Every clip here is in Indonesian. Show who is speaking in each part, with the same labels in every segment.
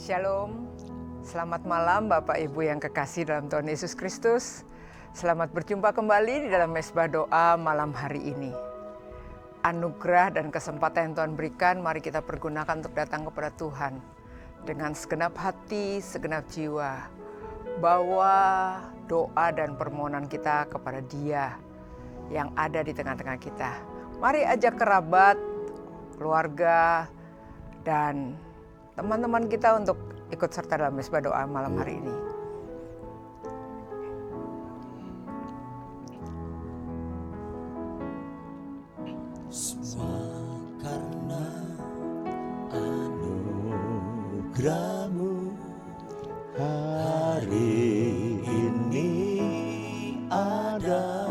Speaker 1: Shalom, selamat malam Bapak Ibu yang kekasih dalam Tuhan Yesus Kristus. Selamat berjumpa kembali di dalam Mezbah Doa malam hari ini. Anugerah dan kesempatan yang Tuhan berikan, mari kita pergunakan untuk datang kepada Tuhan. Dengan segenap hati, segenap jiwa, bawa doa dan permohonan kita kepada Dia yang ada di tengah-tengah kita. Mari ajak kerabat, keluarga, dan teman-teman kita untuk ikut serta dalam Mezbah Doa malam hari ini.
Speaker 2: Semua karena anugerah-Mu hari ini ada.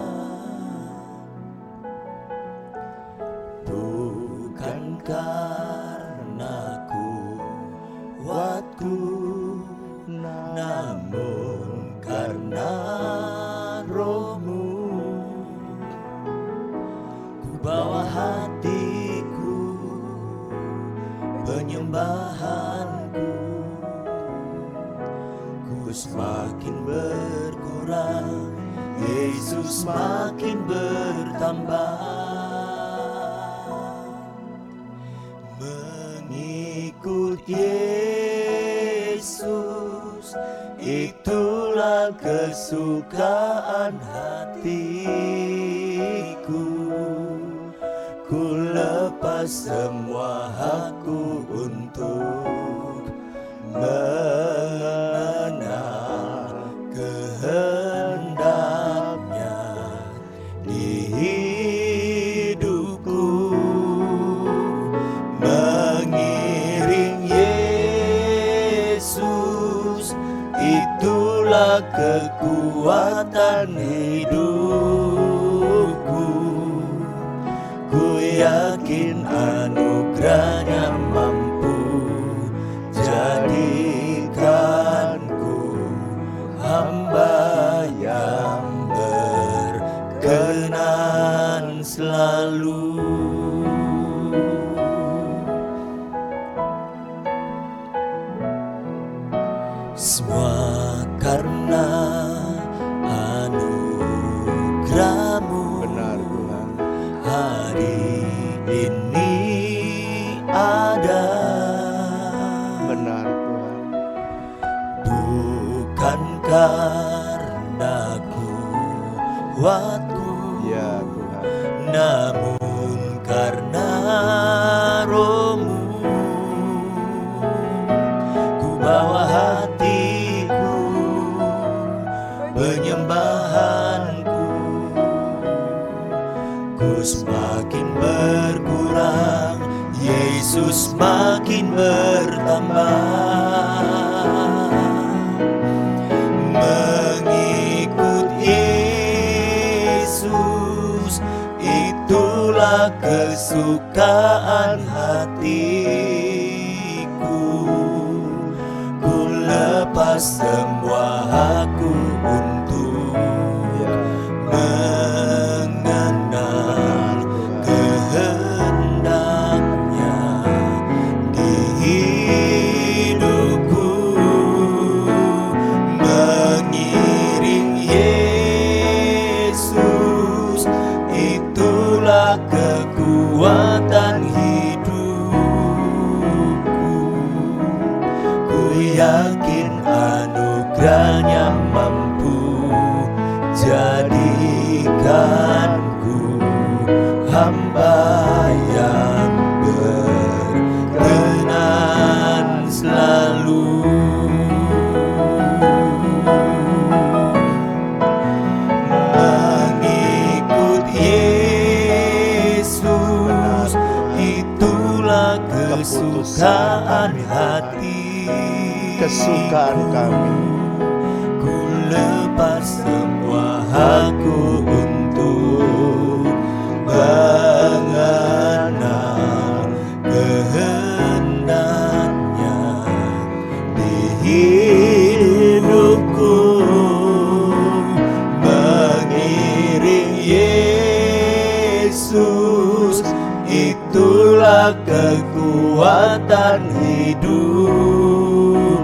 Speaker 2: Bukan karena kuatku, namun karena Roh-Mu. Ku bawa hatiku, penyembahanku, ku semakin berkurang, Yesus semakin bertambah. Mengikut Yesus, itulah kesukaan hatiku. Ku lepas semua hakku untuk mengenal kehendak-Nya di hidupku. Mengiring Yesus, itulah kekuatan hidupku. Ku yakin anugerah-Nya mampu jadikanku hamba yang berkenan selalu. Semua karena anugerah-Mu.
Speaker 3: Benar Tuhan.
Speaker 2: Hari ini ada.
Speaker 3: Benar Tuhan.
Speaker 2: Bukan karena kuatku,
Speaker 3: Ya Tuhan.
Speaker 2: namun karena Roh-Mu. Ku bawa hatiku, penyembahanku, ku semakin berkurang, Yesus semakin bertambah. Mengikut Yesus, itulah kesukaan hatiku. Ku lepas semua hakku untuk mengenal kehendak-Nya di hidupku. Mengiring Yesus, itulah kekuatan hidupku. Ku yakin anugerah-Nya mampu jadikanku hamba yang berkenan selalu. Mengikut Yesus, itulah kesukaan hati.
Speaker 3: Kesukaan kami.
Speaker 2: Ku lepas semua hakku untuk mengenal kehendak-Nya di hidupku. Mengiring Yesus, itulah kekuatan hidup.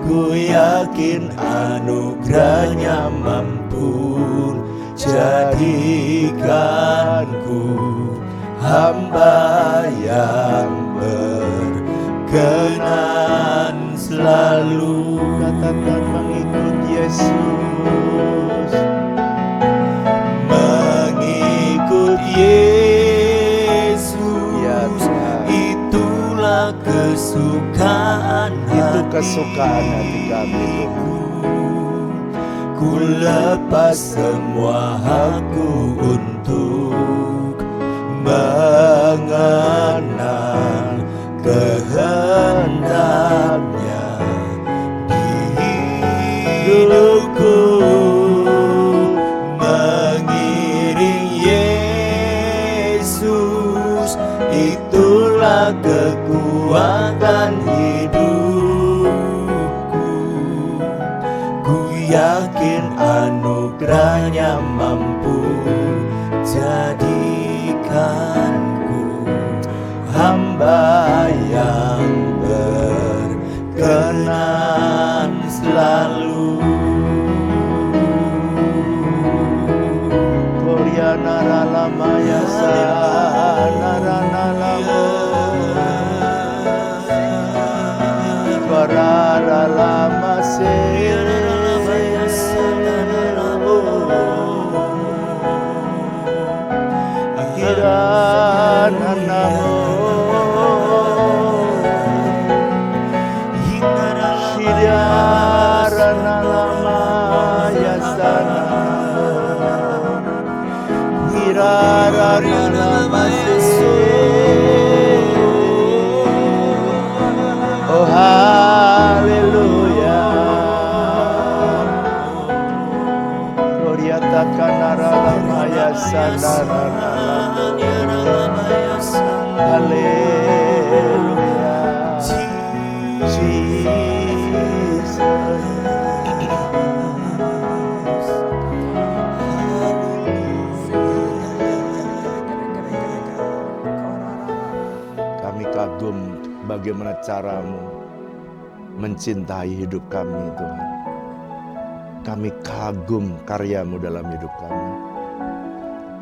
Speaker 2: Ku yakin anugerahnya mampu jadikanku hamba yang berkenan selalu.
Speaker 3: Katakan mengikut Yesus.
Speaker 2: Mengikut Yesus,
Speaker 3: Ya Tuhan.
Speaker 2: itulah kesukaan
Speaker 3: Itu kesukaan hati kami Tuhan.
Speaker 2: Ku lepas semua hakku untuk mengenal kehendaknya di hidupku. Mengiring Yesus, itulah kekuatan hidupku. Ku yakin anugerahnya mampu jadikanku hamba yang berkenan selalu.
Speaker 3: Gloria nara lama ya nara nalamo. Gloria lama akhiran namo. Shirana lama ya sana. Oh haleluya. Gloria takanara lamaya sanara. Haleluya. Jesus. Kami kagum bagaimana caramu mencintai hidup kami Tuhan. Kami kagum karyamu dalam hidup kami.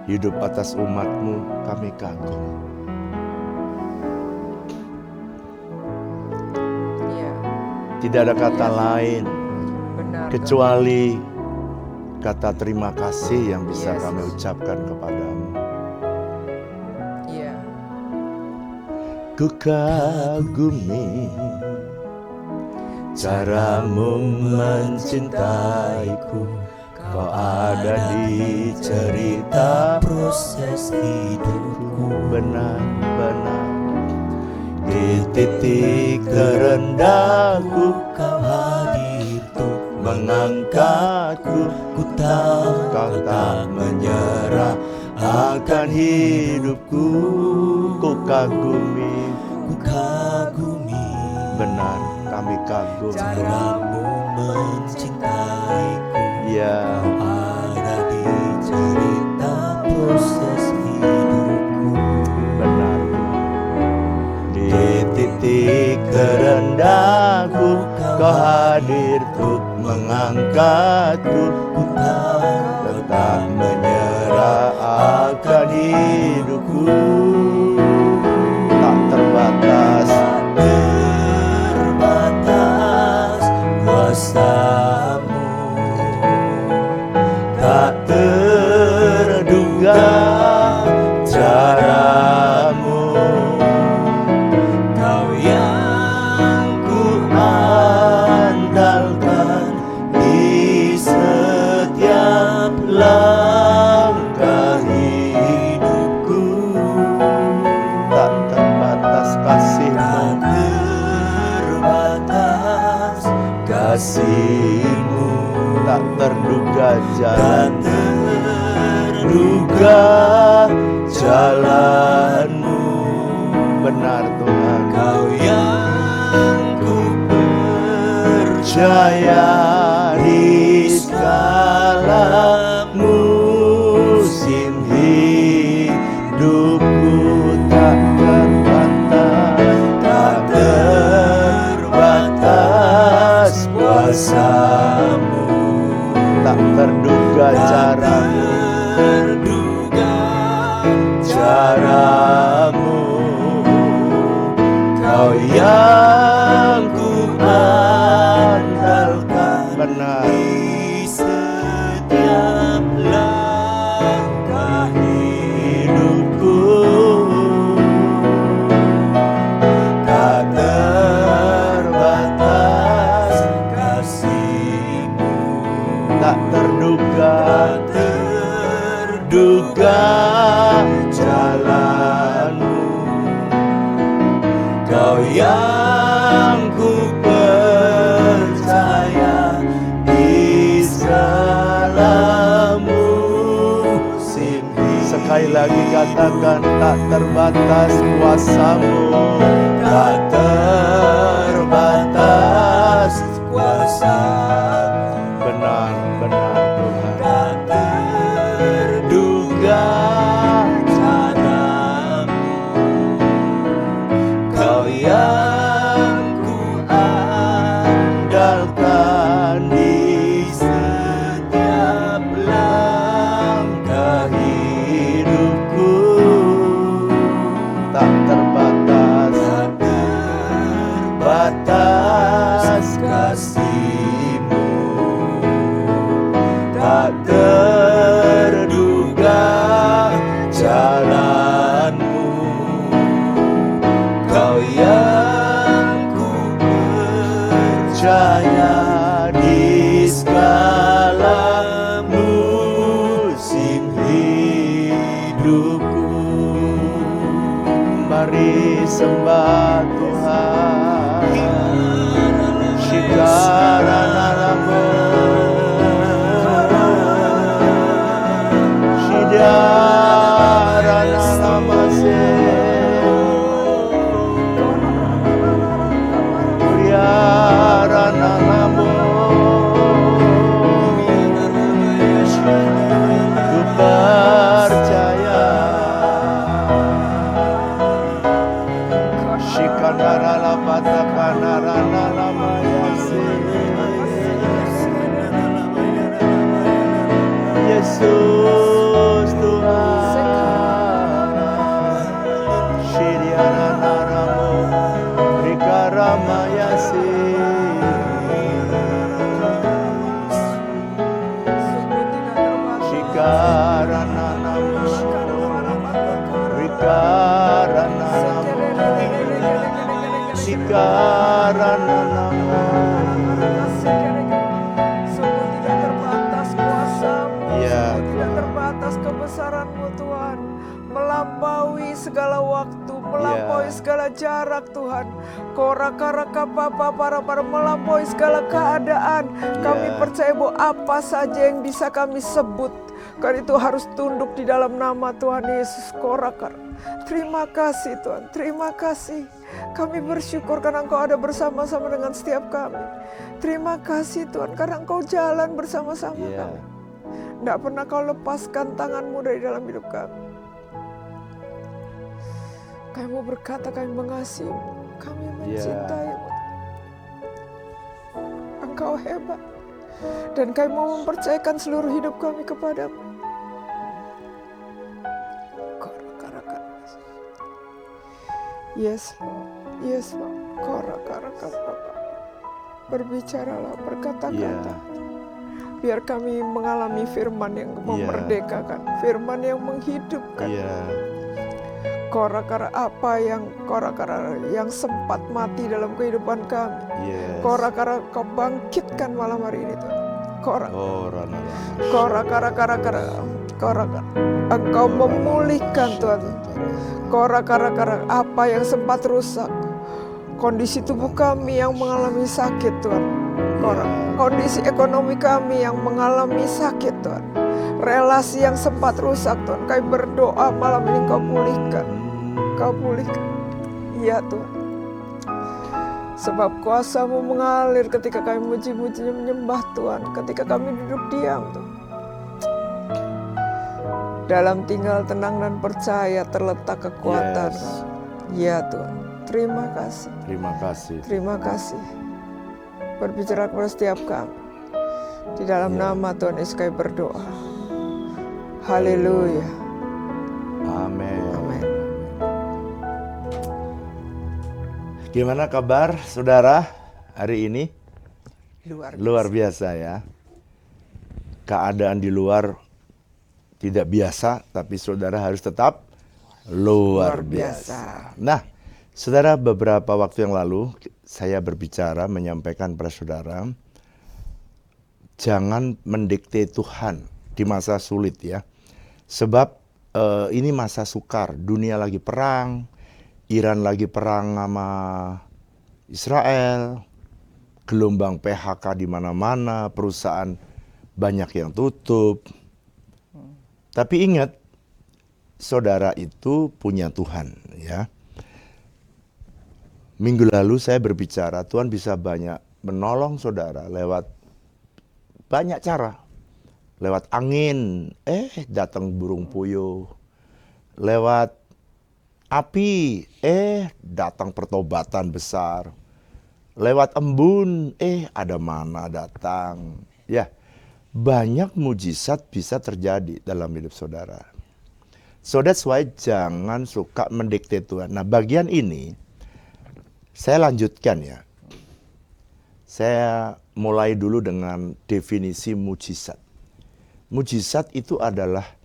Speaker 3: Hidup atas umatmu kami kagum.
Speaker 1: Iya,
Speaker 3: Tidak ada kata lain
Speaker 1: benar.
Speaker 3: kecuali kata terima kasih yang bisa
Speaker 1: Yes.
Speaker 3: kami ucapkan kepadamu.
Speaker 1: Iya,
Speaker 3: Ku kagumi
Speaker 2: Caramu mencintaiku, kau ada di cerita proses hidupku.
Speaker 3: benar-benar.
Speaker 2: Di titik terendahku, kau hadir untuk mengangkatku. Ku tahu kau tak menyerah akan hidupku.
Speaker 3: Ku kagumi,
Speaker 2: Ku kagumi
Speaker 3: benar kami kagum.
Speaker 2: caramu mencintaiku.
Speaker 3: Ya,
Speaker 2: Ada di cerita proses hidupku.
Speaker 3: benar.
Speaker 2: Di titik terendahku, kau hadir untuk mengangkatku. Ku tak menyerah akan hidupku.
Speaker 3: Tak terbatas,
Speaker 2: Terbatas kuasamu, tak terduga caramu. Kau yang ku andalkan di setiap langkah hidupku.
Speaker 3: tak terbatas kasihmu.
Speaker 2: Terbatas kasihmu,
Speaker 3: Tak terduga
Speaker 2: tak
Speaker 3: jalan.
Speaker 2: terduga jalanmu.
Speaker 3: Benar Tuhan.
Speaker 2: Kau yang ku percaya di segala musim hidupku.
Speaker 3: Tak terbatas,
Speaker 2: Tak terbatas Kau yang ku andalkan
Speaker 3: Benar.
Speaker 2: di setiap langkah hidupku. Tak terbatas kasih-Mu,
Speaker 3: Tak terduga.
Speaker 2: terduga jalan-Mu. Kau yang ku percaya di segala musim hidup.
Speaker 3: Sekali lagi katakan, tak terbatas kuasa-Mu.
Speaker 2: Tak terbatas kuasa-Mu.
Speaker 3: Benar, benar Tuhan.
Speaker 2: Tak terduga cara-Mu. Kau yang ku andalkan di setiap langkah hidupku.
Speaker 3: Tak terbatas.
Speaker 2: Tak terbatas kasih-Mu, tak terduga jalan-Mu. Kau yang ku percaya di segala musim hidupku.
Speaker 3: Mari sembah Tuhan. Shikaranaramo. Shidaranamase. Kuriaranaramo. Ku percaya. Yesus Tuhan. Shiriaranaramo. Rikaramayasi. Shikaranaramo. Rikaranaramo. Shikaranaramo.
Speaker 1: Sungguh tidak terbatas kuasa-Mu,
Speaker 3: Ya,
Speaker 1: sungguh tidak terbatas kebesaran-Mu Tuhan, melampaui segala waktu, melampaui segala jarak Tuhan. Koraka-raka para melampaui segala keadaan. Kami
Speaker 3: Ya.
Speaker 1: percaya bahwa apa saja yang bisa kami sebut, karena itu harus tunduk di dalam nama Tuhan Yesus. Koraka. Terima kasih Tuhan, terima kasih. Kami bersyukur karena Engkau ada bersama-sama dengan setiap kami. Terima kasih Tuhan karena Engkau jalan bersama-sama
Speaker 3: Ya.
Speaker 1: kami. Tidak pernah Kau lepaskan tangan-Mu dari dalam hidup kami. Kami mau berkata kami mengasihi-Mu, kami mencintai-Mu. Engkau hebat. Dan kami mau mempercayakan seluruh hidup kami kepadamu. Yes Lord, yes Lord. Berbicaralah, berkata-kata. Biar kami mengalami firman yang memerdekakan, firman yang menghidupkan. Korakara apa yang sempat mati dalam kehidupan kami. Korakara Kau bangkitkan malam hari ini Tuhan. Korakara Engkau memulihkan Tuhan. Korakara apa yang sempat rusak. Kondisi tubuh kami yang mengalami sakit Tuhan. Kondisi ekonomi kami yang mengalami sakit Tuhan. Relasi yang sempat rusak Tuhan. Kami berdoa malam ini Kau pulihkan. Kau pulihkan. Iya Tuhan. Sebab kuasa-Mu mengalir ketika kami muji-muji menyembah Tuhan. Ketika kami duduk diam Tuhan. Dalam tinggal tenang dan percaya terletak kekuatan. Ya Tuhan. Terima kasih.
Speaker 3: Terima kasih.
Speaker 1: Terima kasih. Berbicara kepada setiap kami. Di dalam nama Tuhan Yesus kami berdoa. Haleluya.
Speaker 3: Amin.
Speaker 1: Amin.
Speaker 3: Gimana kabar saudara hari ini?
Speaker 1: Luar
Speaker 3: biasa ya. Keadaan di luar tidak biasa, tapi saudara harus tetap luar biasa. Nah, saudara, beberapa waktu yang lalu saya berbicara menyampaikan pada saudara, jangan mendikte Tuhan di masa sulit ya. Sebab ini masa sukar, dunia lagi perang, Iran lagi perang sama Israel, gelombang PHK di mana-mana, perusahaan banyak yang tutup. Tapi ingat, saudara itu punya Tuhan ya. Minggu lalu saya berbicara, Tuhan bisa banyak menolong saudara lewat banyak cara. Lewat angin, datang burung puyuh. Lewat api, datang pertobatan besar. Lewat embun, ada mana datang. Ya, banyak mujizat bisa terjadi dalam hidup saudara. So that's why jangan suka mendikte Tuhan. Nah, bagian ini saya lanjutkan ya. Saya mulai dulu dengan definisi mujizat. Mujizat itu adalah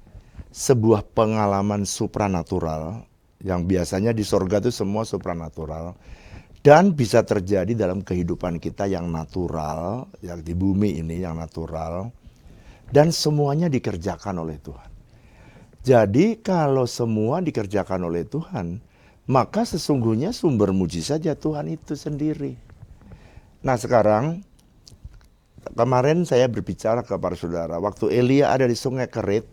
Speaker 3: sebuah pengalaman supranatural yang biasanya di sorga itu semua supranatural dan bisa terjadi dalam kehidupan kita yang natural, yang di bumi ini yang natural, dan semuanya dikerjakan oleh Tuhan. Jadi kalau semua dikerjakan oleh Tuhan, maka sesungguhnya sumber mujizat ya Tuhan itu sendiri. Nah sekarang, kemarin saya berbicara kepada saudara, waktu Elia ada di sungai Kerit,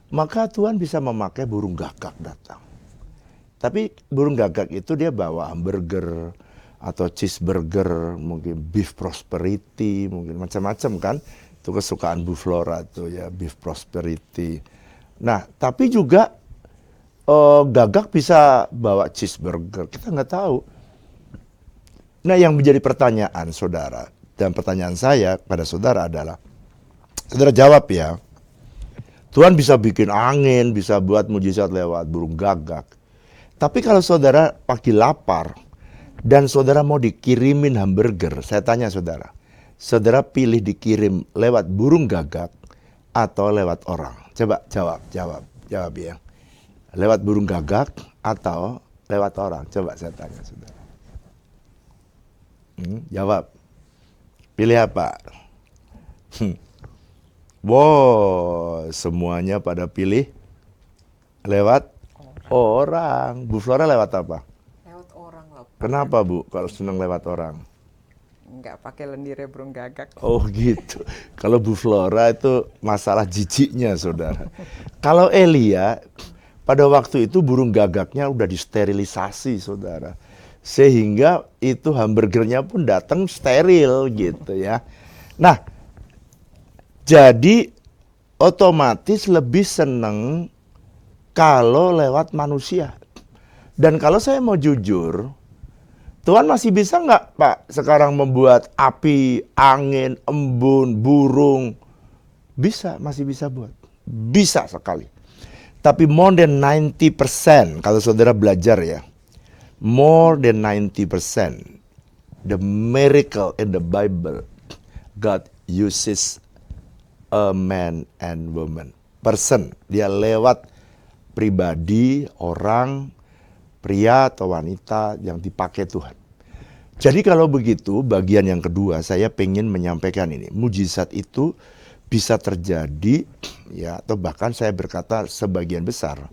Speaker 3: maka Tuhan bisa memakai burung gagak datang. Tapi burung gagak itu dia bawa hamburger atau cheeseburger, mungkin beef prosperity, mungkin macam-macam kan. Itu kesukaan Bu Flora tuh ya, beef prosperity. Nah, tapi juga gagak bisa bawa cheeseburger, kita nggak tahu. Nah, yang menjadi pertanyaan saudara, dan pertanyaan saya pada saudara adalah, saudara jawab ya, Tuhan bisa bikin angin, bisa buat mujizat lewat burung gagak. Tapi kalau saudara pagi lapar dan saudara mau dikirimin hamburger, saya tanya saudara, saudara pilih dikirim lewat burung gagak atau lewat orang? Coba jawab ya. Lewat burung gagak atau lewat orang? Coba saya tanya saudara. Jawab. Pilih apa? Wow, semuanya pada pilih lewat orang. Bu Flora lewat apa?
Speaker 1: Lewat orang lah.
Speaker 3: Kenapa Bu kalau senang lewat orang?
Speaker 1: Nggak pakai lendirnya burung gagak.
Speaker 3: Oh gitu. Kalau Bu Flora itu masalah jijiknya saudara. Kalau Elia pada waktu itu burung gagaknya udah disterilisasi saudara. Sehingga itu hamburgernya pun datang steril gitu ya. Nah, jadi otomatis lebih seneng kalau lewat manusia. Dan kalau saya mau jujur, Tuhan masih bisa nggak Pak sekarang membuat api, angin, embun, burung? Bisa, masih bisa buat. Bisa sekali. Tapi more than 90%, kalau saudara belajar ya, more than 90%, the miracle in the Bible, God uses a man and woman. Person, dia lewat pribadi, orang, pria atau wanita yang dipakai Tuhan. Jadi kalau begitu, bagian yang kedua saya pengen menyampaikan ini. Mujizat itu bisa terjadi, ya, atau bahkan saya berkata sebagian besar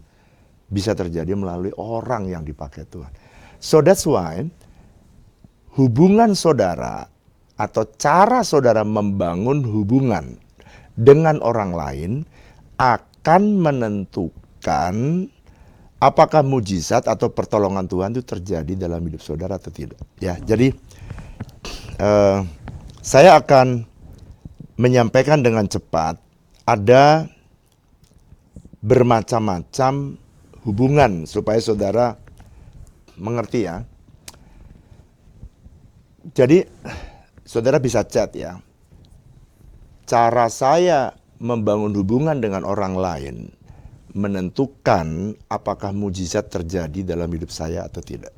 Speaker 3: bisa terjadi melalui orang yang dipakai Tuhan. So that's why hubungan saudara atau cara saudara membangun hubungan dengan orang lain akan menentukan apakah mujizat atau pertolongan Tuhan itu terjadi dalam hidup saudara atau tidak. Ya, jadi saya akan menyampaikan dengan cepat. Ada bermacam-macam hubungan supaya saudara mengerti ya. Jadi saudara bisa chat ya. Cara saya membangun hubungan dengan orang lain menentukan apakah mujizat terjadi dalam hidup saya atau tidak.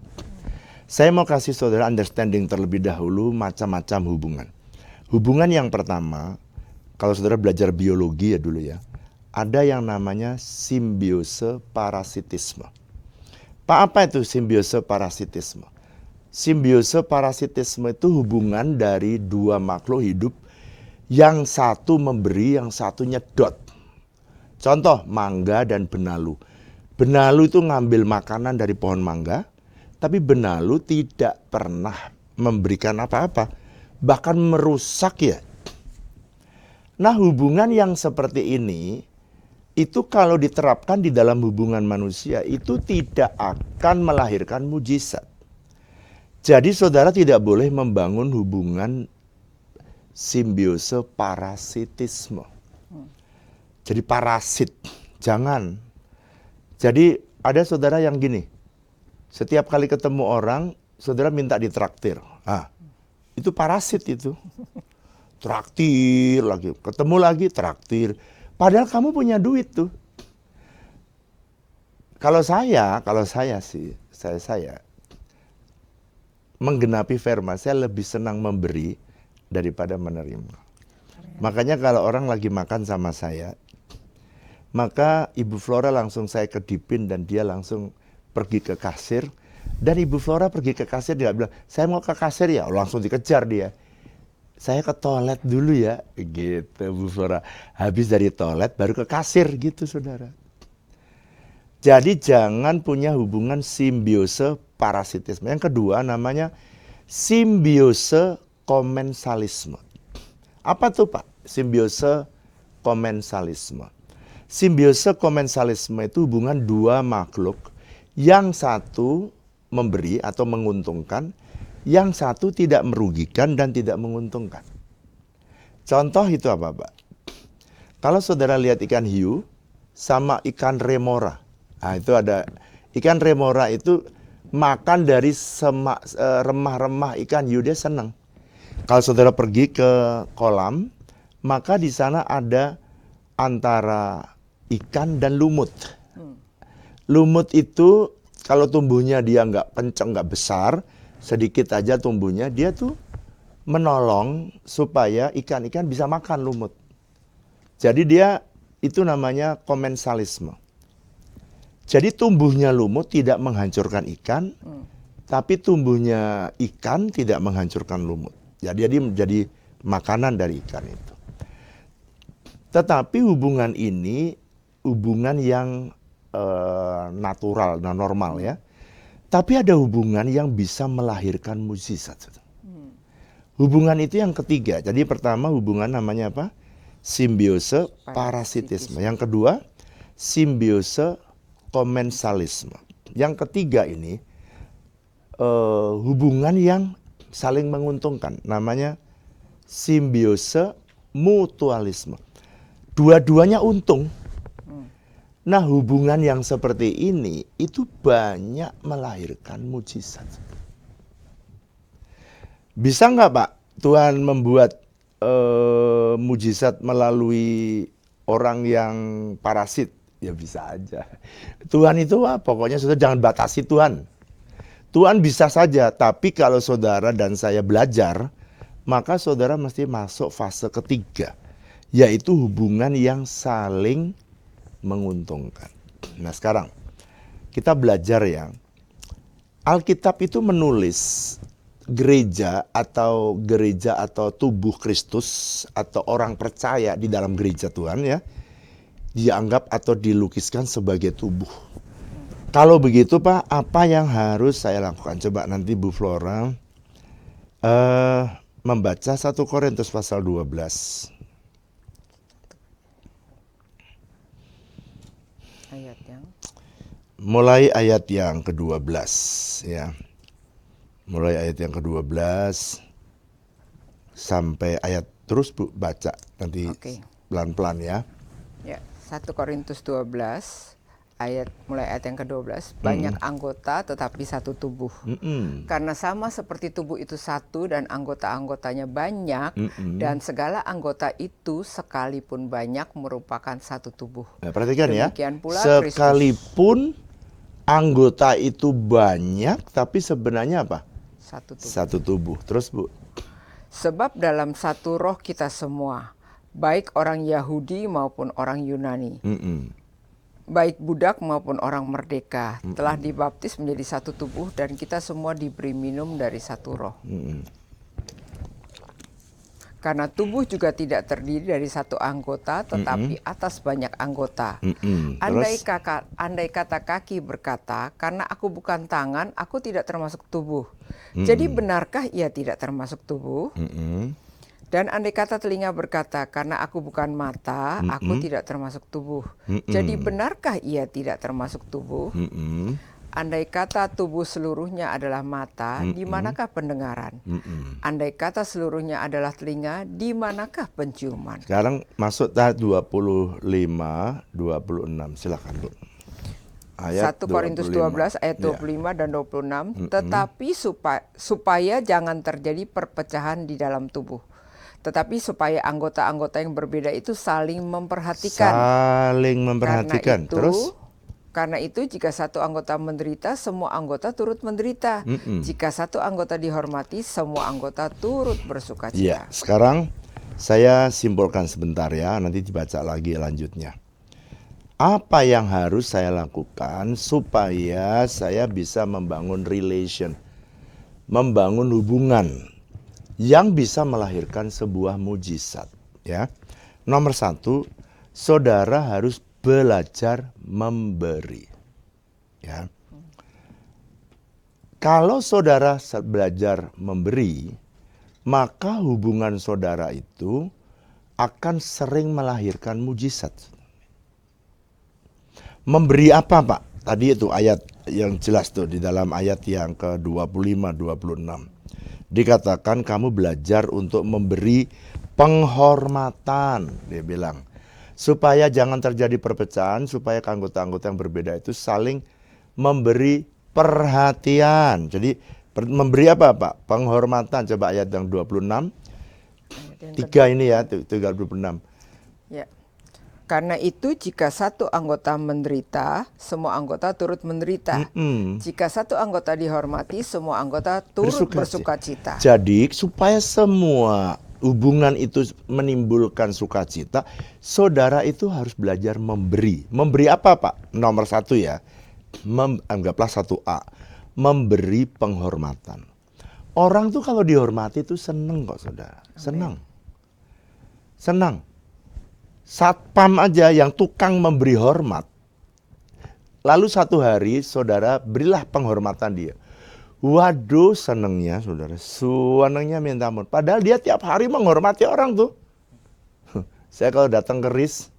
Speaker 3: Saya mau kasih saudara understanding terlebih dahulu macam-macam hubungan. Hubungan yang pertama, kalau saudara belajar biologi ya dulu ya, ada yang namanya simbiose parasitisme. Pak, apa itu simbiose parasitisme? Simbiose parasitisme itu hubungan dari dua makhluk hidup, yang satu memberi, yang satu nyedot. Contoh, mangga dan benalu. Benalu itu ngambil makanan dari pohon mangga, tapi benalu tidak pernah memberikan apa-apa, bahkan merusak ya. Nah, hubungan yang seperti ini, itu kalau diterapkan di dalam hubungan manusia, itu tidak akan melahirkan mujizat. Jadi saudara tidak boleh membangun hubungan simbiose parasitisme. Jadi parasit, jangan. Jadi ada saudara yang gini, setiap kali ketemu orang, saudara minta ditraktir. Itu parasit itu. Traktir lagi, ketemu lagi traktir. Padahal kamu punya duit tuh. Kalau saya sih, saya menggenapi firman, saya lebih senang memberi daripada menerima. Makanya kalau orang lagi makan sama saya, maka Ibu Flora langsung saya kedipin dan dia langsung pergi ke kasir. Dan Ibu Flora pergi ke kasir, dia bilang, saya mau ke kasir ya, langsung dikejar dia. Saya ke toilet dulu ya, gitu Bu Flora. Habis dari toilet baru ke kasir gitu saudara. Jadi jangan punya hubungan simbiose parasitisme. Yang kedua namanya simbiose komensalisme. Apa tuh Pak? Simbiose komensalisme. Simbiose komensalisme itu hubungan dua makhluk. Yang satu memberi atau menguntungkan, yang satu tidak merugikan dan tidak menguntungkan. Contoh itu apa Pak? Kalau saudara lihat ikan hiu sama ikan remora. Nah itu ada, ikan remora itu makan dari remah-remah ikan hiu, dia senang. Kalau saudara pergi ke kolam, maka di sana ada antara ikan dan lumut. Lumut itu kalau tumbuhnya dia nggak kencang, nggak besar, sedikit aja tumbuhnya, dia tuh menolong supaya ikan-ikan bisa makan lumut. Jadi dia itu namanya komensalisme. Jadi tumbuhnya lumut tidak menghancurkan ikan, tapi tumbuhnya ikan tidak menghancurkan lumut. Jadi dia menjadi makanan dari ikan itu. Tetapi hubungan ini hubungan yang natural dan normal ya. Tapi ada hubungan yang bisa melahirkan mukjizat. Hubungan itu yang ketiga. Jadi pertama hubungan namanya apa? Simbiose parasitisme. Yang kedua simbiose komensalisme. Yang ketiga ini hubungan yang saling menguntungkan. Namanya simbiose mutualisme. Dua-duanya untung. Nah hubungan yang seperti ini itu banyak melahirkan mujizat. Bisa nggak Pak Tuhan membuat mujizat melalui orang yang parasit? Ya bisa aja. Tuhan itu pokoknya saudara jangan batasi Tuhan. Tuhan bisa saja, tapi kalau saudara dan saya belajar, maka saudara mesti masuk fase ketiga, yaitu hubungan yang saling menguntungkan. Nah sekarang kita belajar ya, Alkitab itu menulis gereja atau tubuh Kristus atau orang percaya di dalam gereja Tuhan ya, dianggap atau dilukiskan sebagai tubuh. Kalau begitu Pak, apa yang harus saya lakukan? Coba nanti Bu Flora membaca 1 Korintus pasal 12. Mulai ayat yang ke-12 ya. Mulai ayat yang ke-12 sampai ayat terus Bu baca nanti pelan-pelan ya.
Speaker 1: Ya, 1 Korintus 12 mulai ayat yang ke-12, banyak anggota tetapi satu tubuh. Karena sama seperti tubuh itu satu dan anggota-anggotanya banyak, dan segala anggota itu sekalipun banyak merupakan satu tubuh.
Speaker 3: Nah, perhatikan ya,
Speaker 1: Demikian pula
Speaker 3: sekalipun anggota itu banyak, tapi sebenarnya apa?
Speaker 1: Satu tubuh.
Speaker 3: Satu tubuh. Terus Bu?
Speaker 1: Sebab dalam satu roh kita semua, baik orang Yahudi maupun orang Yunani, baik budak maupun orang merdeka, telah dibaptis menjadi satu tubuh dan kita semua diberi minum dari satu roh. Karena tubuh juga tidak terdiri dari satu anggota, tetapi atas banyak anggota. Andai kata kaki berkata, karena aku bukan tangan, aku tidak termasuk tubuh. Jadi benarkah ia tidak termasuk tubuh? Dan andai kata telinga berkata, karena aku bukan mata, aku tidak termasuk tubuh. Jadi benarkah ia tidak termasuk tubuh? Andai kata tubuh seluruhnya adalah mata, di manakah pendengaran? Andai kata seluruhnya adalah telinga, di manakah penciuman?
Speaker 3: Sekarang masuk tahap 25, 26. Silakan Bu.
Speaker 1: 1 Korintus 12 ayat 25 dan 26. Tetapi supaya jangan terjadi perpecahan di dalam tubuh. Tetapi supaya anggota-anggota yang berbeda itu saling memperhatikan.
Speaker 3: Saling memperhatikan. Terus?
Speaker 1: Karena itu jika satu anggota menderita, semua anggota turut menderita. Jika satu anggota dihormati, semua anggota turut bersukacita.
Speaker 3: Iya, sekarang saya simpulkan sebentar ya, nanti dibaca lagi lanjutnya. Apa yang harus saya lakukan supaya saya bisa membangun relation, membangun hubungan yang bisa melahirkan sebuah mujizat, ya. Nomor 1, saudara harus belajar memberi, ya. Kalau saudara belajar memberi, maka hubungan saudara itu akan sering melahirkan mujizat. Memberi apa Pak? Tadi itu ayat yang jelas tuh di dalam ayat yang ke-25, 26. Dikatakan kamu belajar untuk memberi penghormatan, dia bilang. Supaya jangan terjadi perpecahan, supaya anggota-anggota yang berbeda itu saling memberi perhatian. Jadi memberi apa Pak? Penghormatan. Coba ayat yang 26. 3 ini ya, 36.
Speaker 1: Ya. Karena itu jika satu anggota menderita, semua anggota turut menderita. Jika satu anggota dihormati, semua anggota turut bersukacita.
Speaker 3: Jadi supaya semua hubungan itu menimbulkan sukacita, saudara itu harus belajar memberi. Memberi apa Pak? Nomor 1 ya, anggaplah 1A, memberi penghormatan. Orang tuh kalau dihormati tuh seneng kok saudara, senang. Satpam aja yang tukang memberi hormat, lalu satu hari saudara berilah penghormatan dia. Waduh senengnya saudara, senengnya minta ampun. Padahal dia tiap hari menghormati orang tuh. Saya kalau datang ke RIS,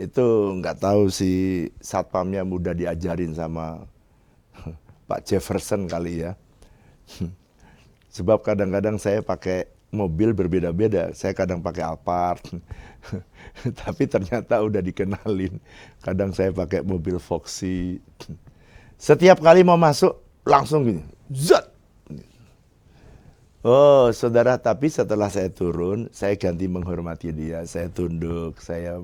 Speaker 3: itu nggak tahu si satpamnya mudah diajarin sama Pak Jefferson kali ya. Sebab kadang-kadang saya pakai mobil berbeda-beda. Saya kadang pakai Alphard, tapi ternyata udah dikenalin. Kadang saya pakai mobil Foxy. Setiap kali mau masuk langsung gini. Zat. Oh saudara, tapi setelah saya turun, saya ganti menghormati dia. Saya tunduk, saya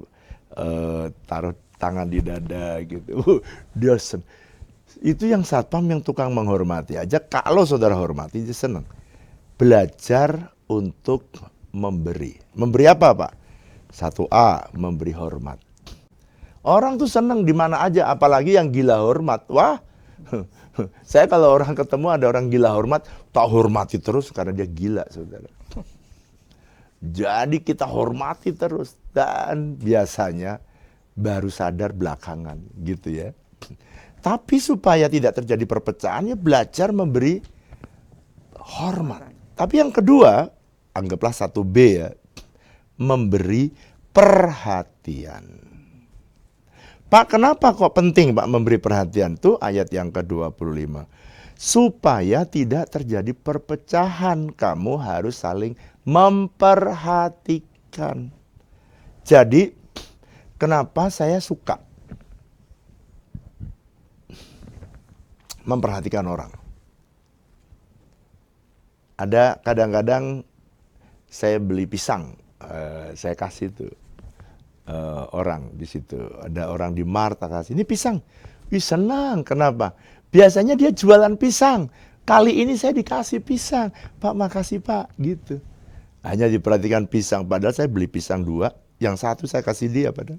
Speaker 3: taruh tangan di dada gitu. Dia senang. Itu yang satpam yang tukang menghormati aja. Kalau saudara hormati, dia senang. Belajar untuk memberi. Memberi apa Pak? 1A, memberi hormat. Orang tuh senang di mana aja, apalagi yang gila hormat. Wah. Saya kalau orang ketemu ada orang gila hormat, tak hormati terus karena dia gila, saudara. Jadi kita hormati terus dan biasanya baru sadar belakangan, gitu ya. Tapi supaya tidak terjadi perpecahan, ya belajar memberi hormat. Tapi yang kedua, anggaplah 1B ya, memberi perhatian. Pak, kenapa kok penting Pak memberi perhatian? Tuh ayat yang ke-25. Supaya tidak terjadi perpecahan, kamu harus saling memperhatikan. Jadi, kenapa saya suka memperhatikan orang? Ada kadang-kadang saya beli pisang, saya kasih tuh. Orang di situ, ada orang di Marta kasih ini pisang, Wih senang, kenapa? Biasanya dia jualan pisang. Kali ini saya dikasih pisang. Pak, makasih Pak, gitu. Hanya diperhatikan pisang, padahal saya beli pisang 2, yang 1 saya kasih dia padahal.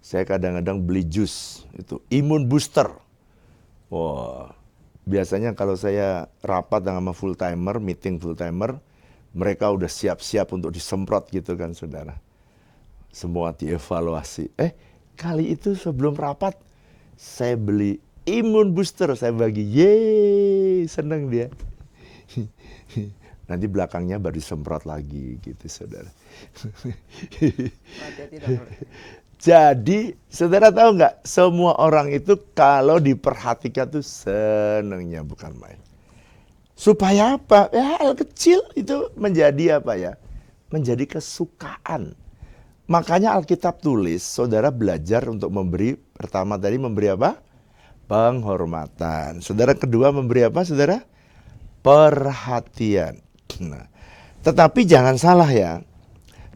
Speaker 3: Saya kadang-kadang beli jus, itu imun booster. Wah, biasanya kalau saya rapat sama full timer, meeting full timer, mereka udah siap-siap untuk disemprot gitu kan saudara. Semua dievaluasi. Kali itu sebelum rapat, saya beli imun booster, saya bagi, yeay, seneng dia. Nanti belakangnya baru disemprot lagi gitu saudara. Jadi saudara tahu nggak, semua orang itu kalau diperhatikan tuh senengnya bukan main. Supaya apa? Ya hal kecil itu menjadi apa ya? Menjadi kesukaan. Makanya Alkitab tulis, saudara belajar untuk memberi, pertama tadi memberi apa? Penghormatan. Saudara kedua memberi apa saudara? Perhatian. Nah, tetapi jangan salah ya.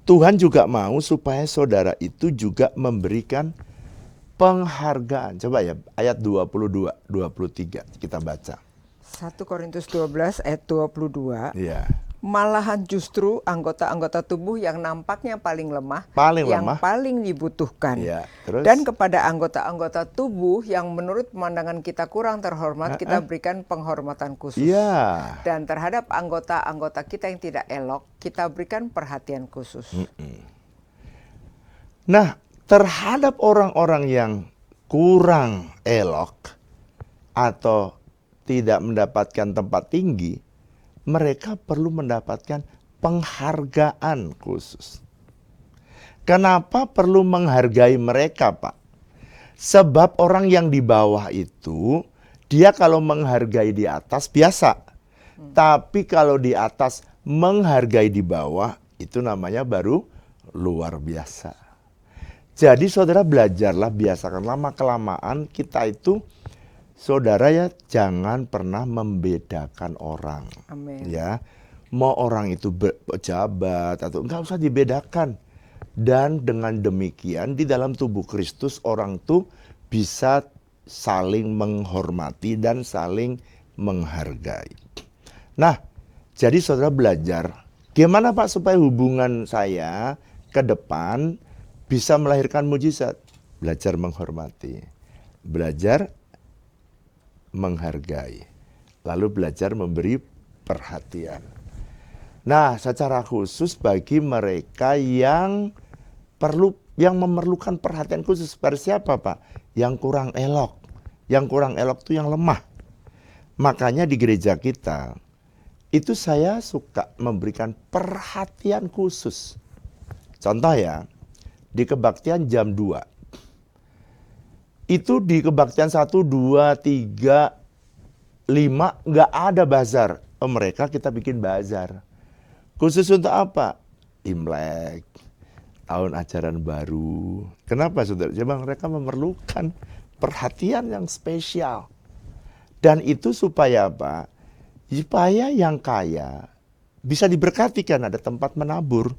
Speaker 3: Tuhan juga mau supaya saudara itu juga memberikan penghargaan. Coba ya ayat 22, 23 kita baca.
Speaker 1: 1 Korintus 12 ayat 22.
Speaker 3: Iya.
Speaker 1: Malahan justru anggota-anggota tubuh yang nampaknya paling lemah, yang
Speaker 3: lemah,
Speaker 1: paling dibutuhkan.
Speaker 3: Ya, terus?
Speaker 1: Dan kepada anggota-anggota tubuh yang menurut pemandangan kita kurang terhormat, kita berikan penghormatan khusus.
Speaker 3: Ya.
Speaker 1: Dan terhadap anggota-anggota kita yang tidak elok, kita berikan perhatian khusus.
Speaker 3: Nah, terhadap orang-orang yang kurang elok atau tidak mendapatkan tempat tinggi, mereka perlu mendapatkan penghargaan khusus. Kenapa perlu menghargai mereka, Pak? Sebab orang yang di bawah itu, dia kalau menghargai di atas biasa. Tapi kalau di atas menghargai di bawah, itu namanya baru luar biasa. Jadi saudara belajarlah, biasakan lama-kelamaan kita itu, saudara ya, jangan pernah membedakan orang.
Speaker 1: Amin.
Speaker 3: Ya, mau orang itu pejabat atau enggak usah dibedakan. Dan dengan demikian di dalam tubuh Kristus orang tuh bisa saling menghormati dan saling menghargai. Nah, jadi saudara belajar gimana Pak supaya hubungan saya ke depan bisa melahirkan mujizat. Belajar menghormati, belajar menghargai, lalu belajar memberi perhatian. Nah, secara khusus bagi mereka yang memerlukan perhatian khusus, pada siapa Pak? Yang kurang elok. Yang kurang elok itu yang lemah. Makanya di gereja kita itu saya suka memberikan perhatian khusus. Contoh ya, di kebaktian jam 2. Itu di kebaktian 1, 2, 3, 5 nggak ada bazar. Mereka kita bikin bazar. Khusus untuk apa? Imlek, tahun ajaran baru. Kenapa saudara? Memang mereka memerlukan perhatian yang spesial. Dan itu supaya apa? Supaya yang kaya bisa diberkati, kan ada tempat menabur.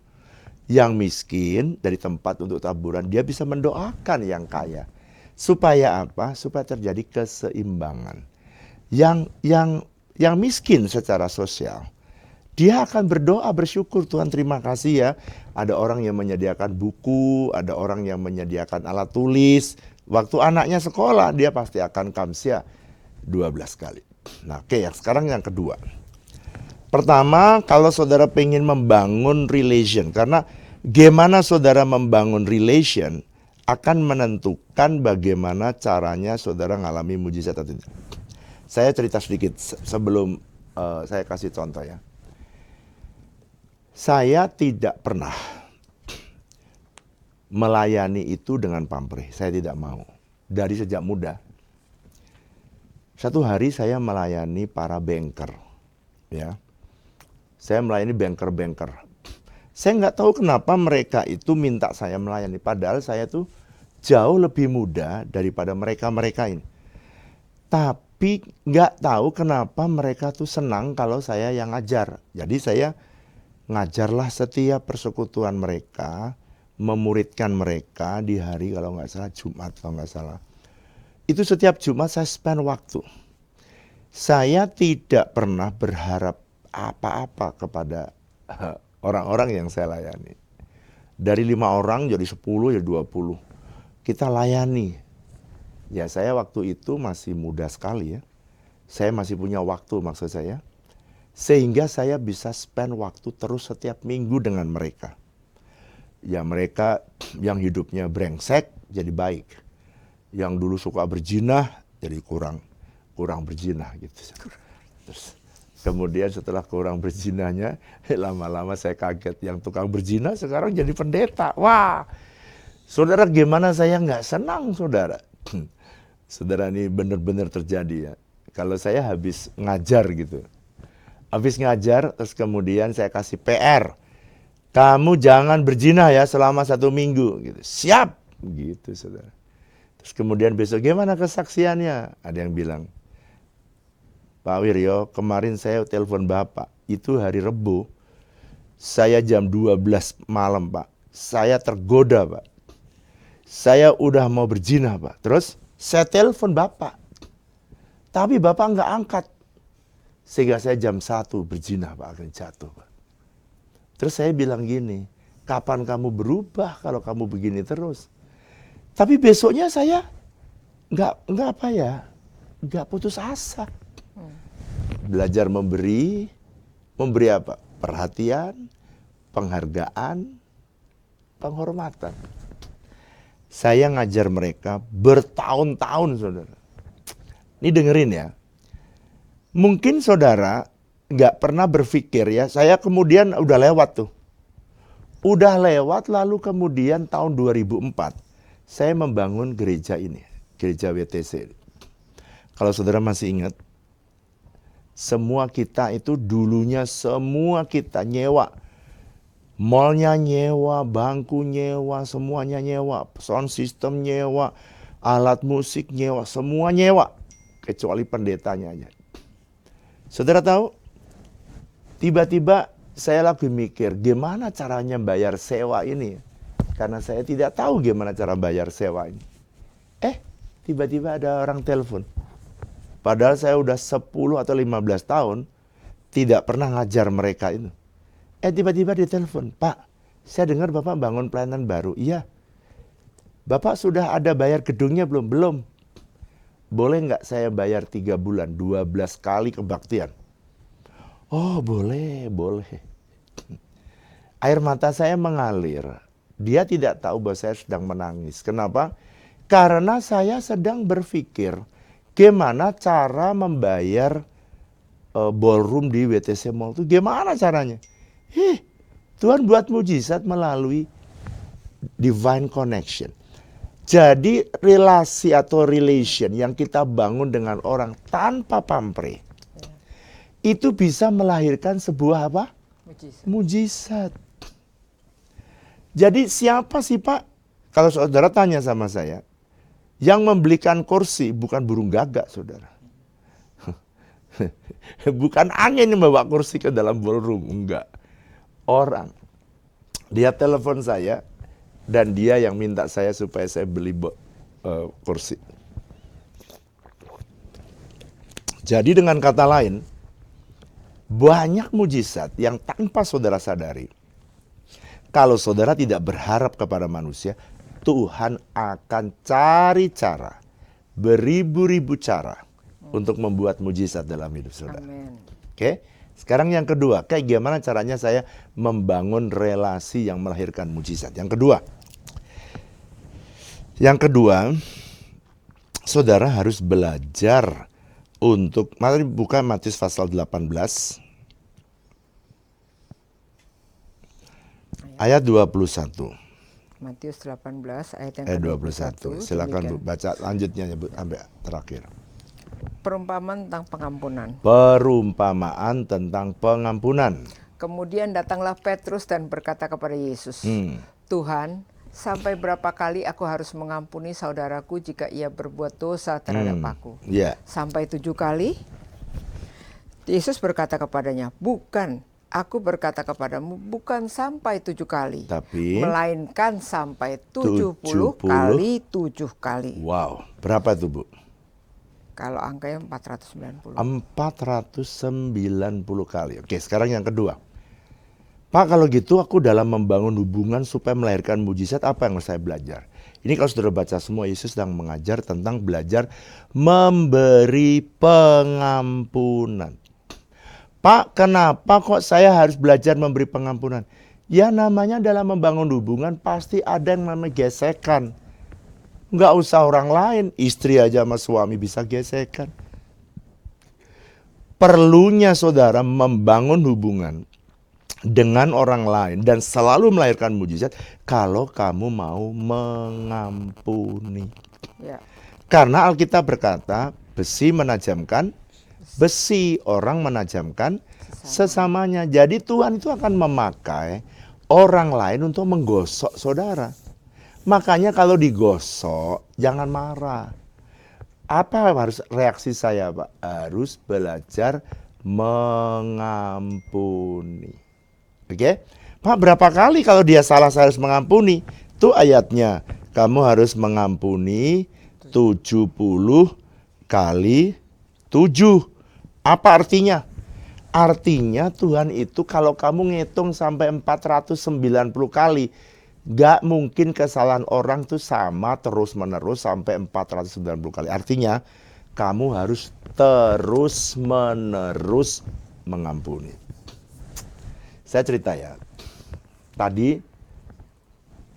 Speaker 3: Yang miskin dari tempat untuk taburan, dia bisa mendoakan yang kaya. Supaya apa? Supaya terjadi keseimbangan. Yang miskin secara sosial, dia akan berdoa bersyukur, Tuhan terima kasih ya. Ada orang yang menyediakan buku, ada orang yang menyediakan alat tulis. Waktu anaknya sekolah, dia pasti akan kamsia 12 kali. Nah, oke, sekarang yang kedua. Pertama, kalau saudara pengen membangun relation, karena gimana saudara membangun relation akan menentukan bagaimana caranya saudara ngalami mujizat atau tidak. Saya cerita sedikit sebelum saya kasih contoh ya. Saya tidak pernah melayani itu dengan pamrih. Saya tidak mau. Dari sejak muda. Satu hari saya melayani para banker. Ya. Saya melayani banker-banker. Saya nggak tahu kenapa mereka itu minta saya melayani. Padahal saya tuh jauh lebih muda daripada mereka-mereka ini. Tapi nggak tahu kenapa mereka tuh senang kalau saya yang ngajar. Jadi saya ngajarlah setiap persekutuan mereka, memuridkan mereka di hari kalau nggak salah Jumat kalau nggak salah. Itu setiap Jumat saya spend waktu. Saya tidak pernah berharap apa-apa kepada orang-orang yang saya layani. Dari 5 orang jadi 10 ya 20. Kita layani. Ya saya waktu itu masih muda sekali ya. Saya masih punya waktu maksud saya. Sehingga saya bisa spend waktu terus setiap minggu dengan mereka. Ya mereka yang hidupnya brengsek jadi baik. Yang dulu suka berzinah jadi kurang berzinah gitu. Terus kemudian setelah kurang berzinahnya, lama-lama saya kaget. Yang tukang berzinah sekarang jadi pendeta. Wah, saudara gimana saya nggak senang saudara. Saudara ini benar-benar terjadi ya. Kalau saya habis ngajar gitu. Habis ngajar terus kemudian saya kasih PR. Kamu jangan berzina ya selama 1 minggu. Gitu. Siap gitu saudara. Terus kemudian besok gimana kesaksiannya? Ada yang bilang, Pak Wiryo, kemarin saya telepon Bapak, itu hari Rebo, saya jam 12 malam Pak, saya tergoda Pak, saya udah mau berzina Pak, terus saya telepon Bapak, tapi Bapak nggak angkat, sehingga saya jam 1 berzina Pak, akan jatuh Pak. Terus saya bilang gini, kapan kamu berubah kalau kamu begini terus? Tapi besoknya saya nggak putus asa. Belajar memberi apa? Perhatian, penghargaan, penghormatan. Saya ngajar mereka bertahun-tahun, saudara. Ini dengerin ya. Mungkin saudara nggak pernah berpikir ya, saya kemudian udah lewat tuh. Udah lewat lalu kemudian tahun 2004, saya membangun gereja ini, gereja WTC. Kalau saudara masih ingat, semua kita itu dulunya semua kita nyewa. Mallnya nyewa, bangku nyewa, semuanya nyewa. Sound system nyewa, alat musik nyewa, semua nyewa. Kecuali pendetanya aja. Saudara tahu, tiba-tiba saya lagi mikir gimana caranya bayar sewa ini. Karena saya tidak tahu gimana cara bayar sewa ini. Tiba-tiba ada orang telepon. Padahal saya udah 10 atau 15 tahun tidak pernah ngajar mereka itu. Tiba-tiba dia telepon, Pak, saya dengar Bapak bangun pelayanan baru. Iya. Bapak sudah ada bayar gedungnya belum? Belum. Boleh nggak saya bayar 3 bulan, 12 kali kebaktian? Oh boleh. Air mata saya mengalir. Dia tidak tahu bahwa saya sedang menangis. Kenapa? Karena saya sedang berpikir gimana cara membayar ballroom di WTC Mall itu. Gimana caranya? Tuhan buat mujizat melalui divine connection. Jadi relasi atau relation yang kita bangun dengan orang tanpa pamrih itu bisa melahirkan sebuah apa? Mujizat. Jadi siapa sih Pak? Kalau saudara tanya sama saya, yang membelikan kursi bukan burung gagak saudara. Bukan angin yang bawa kursi ke dalam ballroom, enggak. Orang. Dia telepon saya dan dia yang minta saya supaya saya beli kursi. Jadi dengan kata lain, banyak mujizat yang tanpa saudara sadari. Kalau saudara tidak berharap kepada manusia, Tuhan akan cari cara, beribu-ribu cara untuk membuat mujizat dalam hidup saudara.
Speaker 1: Amin.
Speaker 3: Oke, sekarang yang kedua, kayak gimana caranya saya membangun relasi yang melahirkan mujizat. Yang kedua, saudara harus belajar untuk, mari buka Matius pasal 18. Ayat 21.
Speaker 1: Matius 18 ayat yang
Speaker 3: Ayat
Speaker 1: ke-21.
Speaker 3: 21. Silakan Bu,
Speaker 1: Demikian.
Speaker 3: baca lanjutnya ya, Bu, sampai terakhir.
Speaker 1: Perumpamaan tentang pengampunan.
Speaker 3: Perumpamaan tentang pengampunan.
Speaker 1: Kemudian datanglah Petrus dan berkata kepada Yesus, Tuhan, sampai berapa kali aku harus mengampuni saudaraku jika ia berbuat dosa terhadap aku?
Speaker 3: Ya.
Speaker 1: Sampai 7 kali? Yesus berkata kepadanya, bukan, Aku berkata kepadamu bukan sampai 7 kali,
Speaker 3: Tapi
Speaker 1: melainkan sampai 70
Speaker 3: 70
Speaker 1: kali 7 kali.
Speaker 3: wow, berapa itu Bu?
Speaker 1: Kalau angkanya 490.
Speaker 3: 490 kali. Oke, sekarang yang kedua. Pak, kalau gitu aku dalam membangun hubungan supaya melahirkan mujizat, apa yang harus saya belajar? Ini kalau sudah baca semua, Yesus sedang mengajar tentang belajar memberi pengampunan. Pak, kenapa kok saya harus belajar memberi pengampunan? Ya namanya dalam membangun hubungan pasti ada yang namanya gesekan. Nggak usah orang lain, istri aja sama suami bisa gesekan. Perlunya saudara membangun hubungan dengan orang lain dan selalu melahirkan mujizat kalau kamu mau mengampuni.
Speaker 1: Ya.
Speaker 3: Karena Alkitab berkata, besi menajamkan besi, orang menajamkan sesamanya. Jadi Tuhan itu akan memakai orang lain untuk menggosok saudara. Makanya kalau digosok, jangan marah. Apa harus reaksi saya, Pak? Harus belajar mengampuni. Oke? Pak, berapa kali kalau dia salah saya harus mengampuni? Itu ayatnya. Kamu harus mengampuni 70 kali 7. Apa artinya? Artinya Tuhan itu kalau kamu ngitung sampai 490 kali, gak mungkin kesalahan orang itu sama terus menerus sampai 490 kali. Artinya kamu harus terus menerus mengampuni. Saya cerita ya, tadi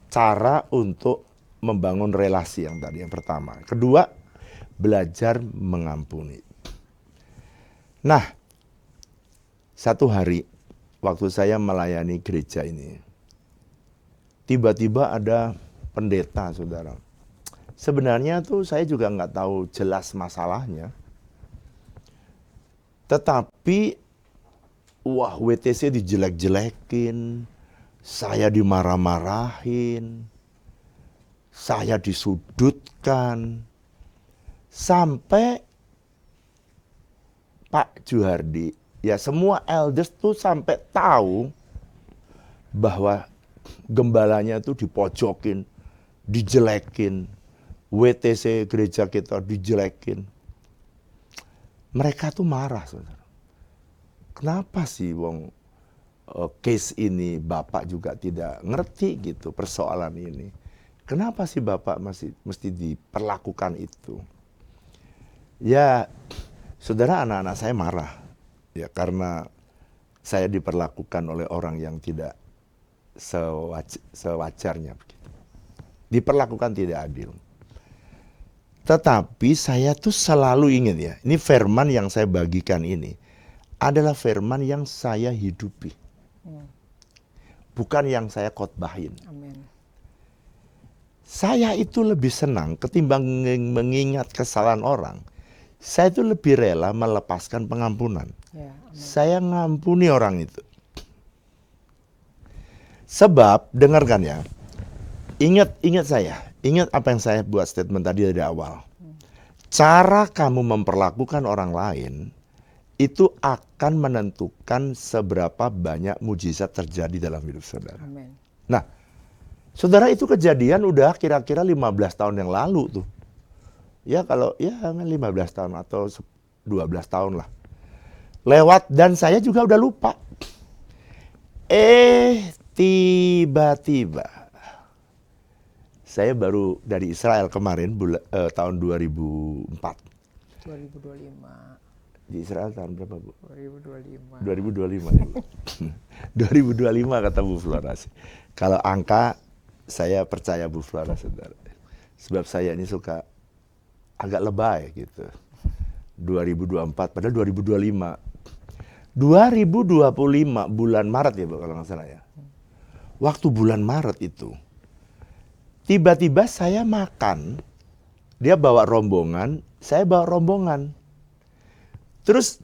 Speaker 3: cara untuk membangun relasi yang tadi yang pertama. Kedua, belajar mengampuni. Nah, satu hari waktu saya melayani gereja ini, tiba-tiba ada pendeta, saudara. Sebenarnya tuh saya juga nggak tahu jelas masalahnya. Tetapi, wah WTC dijelek-jelekin, saya dimarah-marahin, saya disudutkan, sampai Pak Juhardi, ya semua elders tuh sampai tahu bahwa gembalanya tuh dipojokin, dijelekin, WTC gereja kita dijelekin. Mereka tuh marah, saudara. Kenapa sih wong case ini Bapak juga tidak ngerti gitu persoalan ini? Kenapa sih Bapak masih mesti diperlakukan itu? Ya, saudara, anak-anak saya marah. Ya karena saya diperlakukan oleh orang yang tidak sewajarnya. Diperlakukan tidak adil. Tetapi saya tuh selalu ingat ya, ini firman yang saya bagikan ini adalah firman yang saya hidupi. Bukan yang saya khotbahin.
Speaker 1: Amin.
Speaker 3: Saya itu lebih senang ketimbang mengingat kesalahan orang. Saya itu lebih rela melepaskan pengampunan.
Speaker 1: Ya,
Speaker 3: Saya ngampuni orang itu. Sebab, dengarkan ya, ingat apa yang saya buat statement tadi dari awal. Cara kamu memperlakukan orang lain, itu akan menentukan seberapa banyak mujizat terjadi dalam hidup saudara.
Speaker 1: Amin.
Speaker 3: Nah, saudara, itu kejadian udah kira-kira 15 tahun yang lalu tuh. Ya kalau ya 15 tahun atau 12 tahun lah. Lewat dan saya juga udah lupa. Tiba-tiba saya baru dari Israel kemarin tahun 2004.
Speaker 1: 2025.
Speaker 3: Di Israel tahun berapa, Bu?
Speaker 1: 2025.
Speaker 3: 2025 ya, Bu. 2025 kata Bu Flora. Kalau angka saya percaya Bu Flora, saudara. Sebab saya ini suka agak lebay gitu. 2024 padahal 2025. 2025 bulan Maret ya, Bu, kalau nggak salah ya. Waktu bulan Maret itu tiba-tiba saya makan. Dia bawa rombongan, saya bawa rombongan. Terus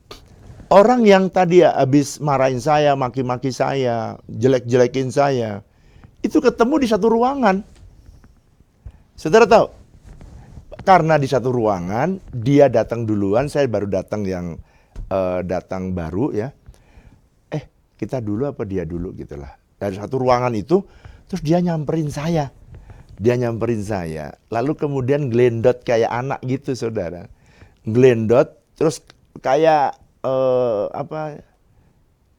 Speaker 3: orang yang tadi ya habis marahin saya, maki-maki saya, jelek-jelekin saya, itu ketemu di satu ruangan. Saudara tahu? Karena di satu ruangan, dia datang duluan, saya baru datang yang datang baru ya. kita dulu apa dia dulu gitulah. Dari satu ruangan itu, terus dia nyamperin saya. Lalu kemudian glendot kayak anak gitu, saudara. Glendot, terus kayak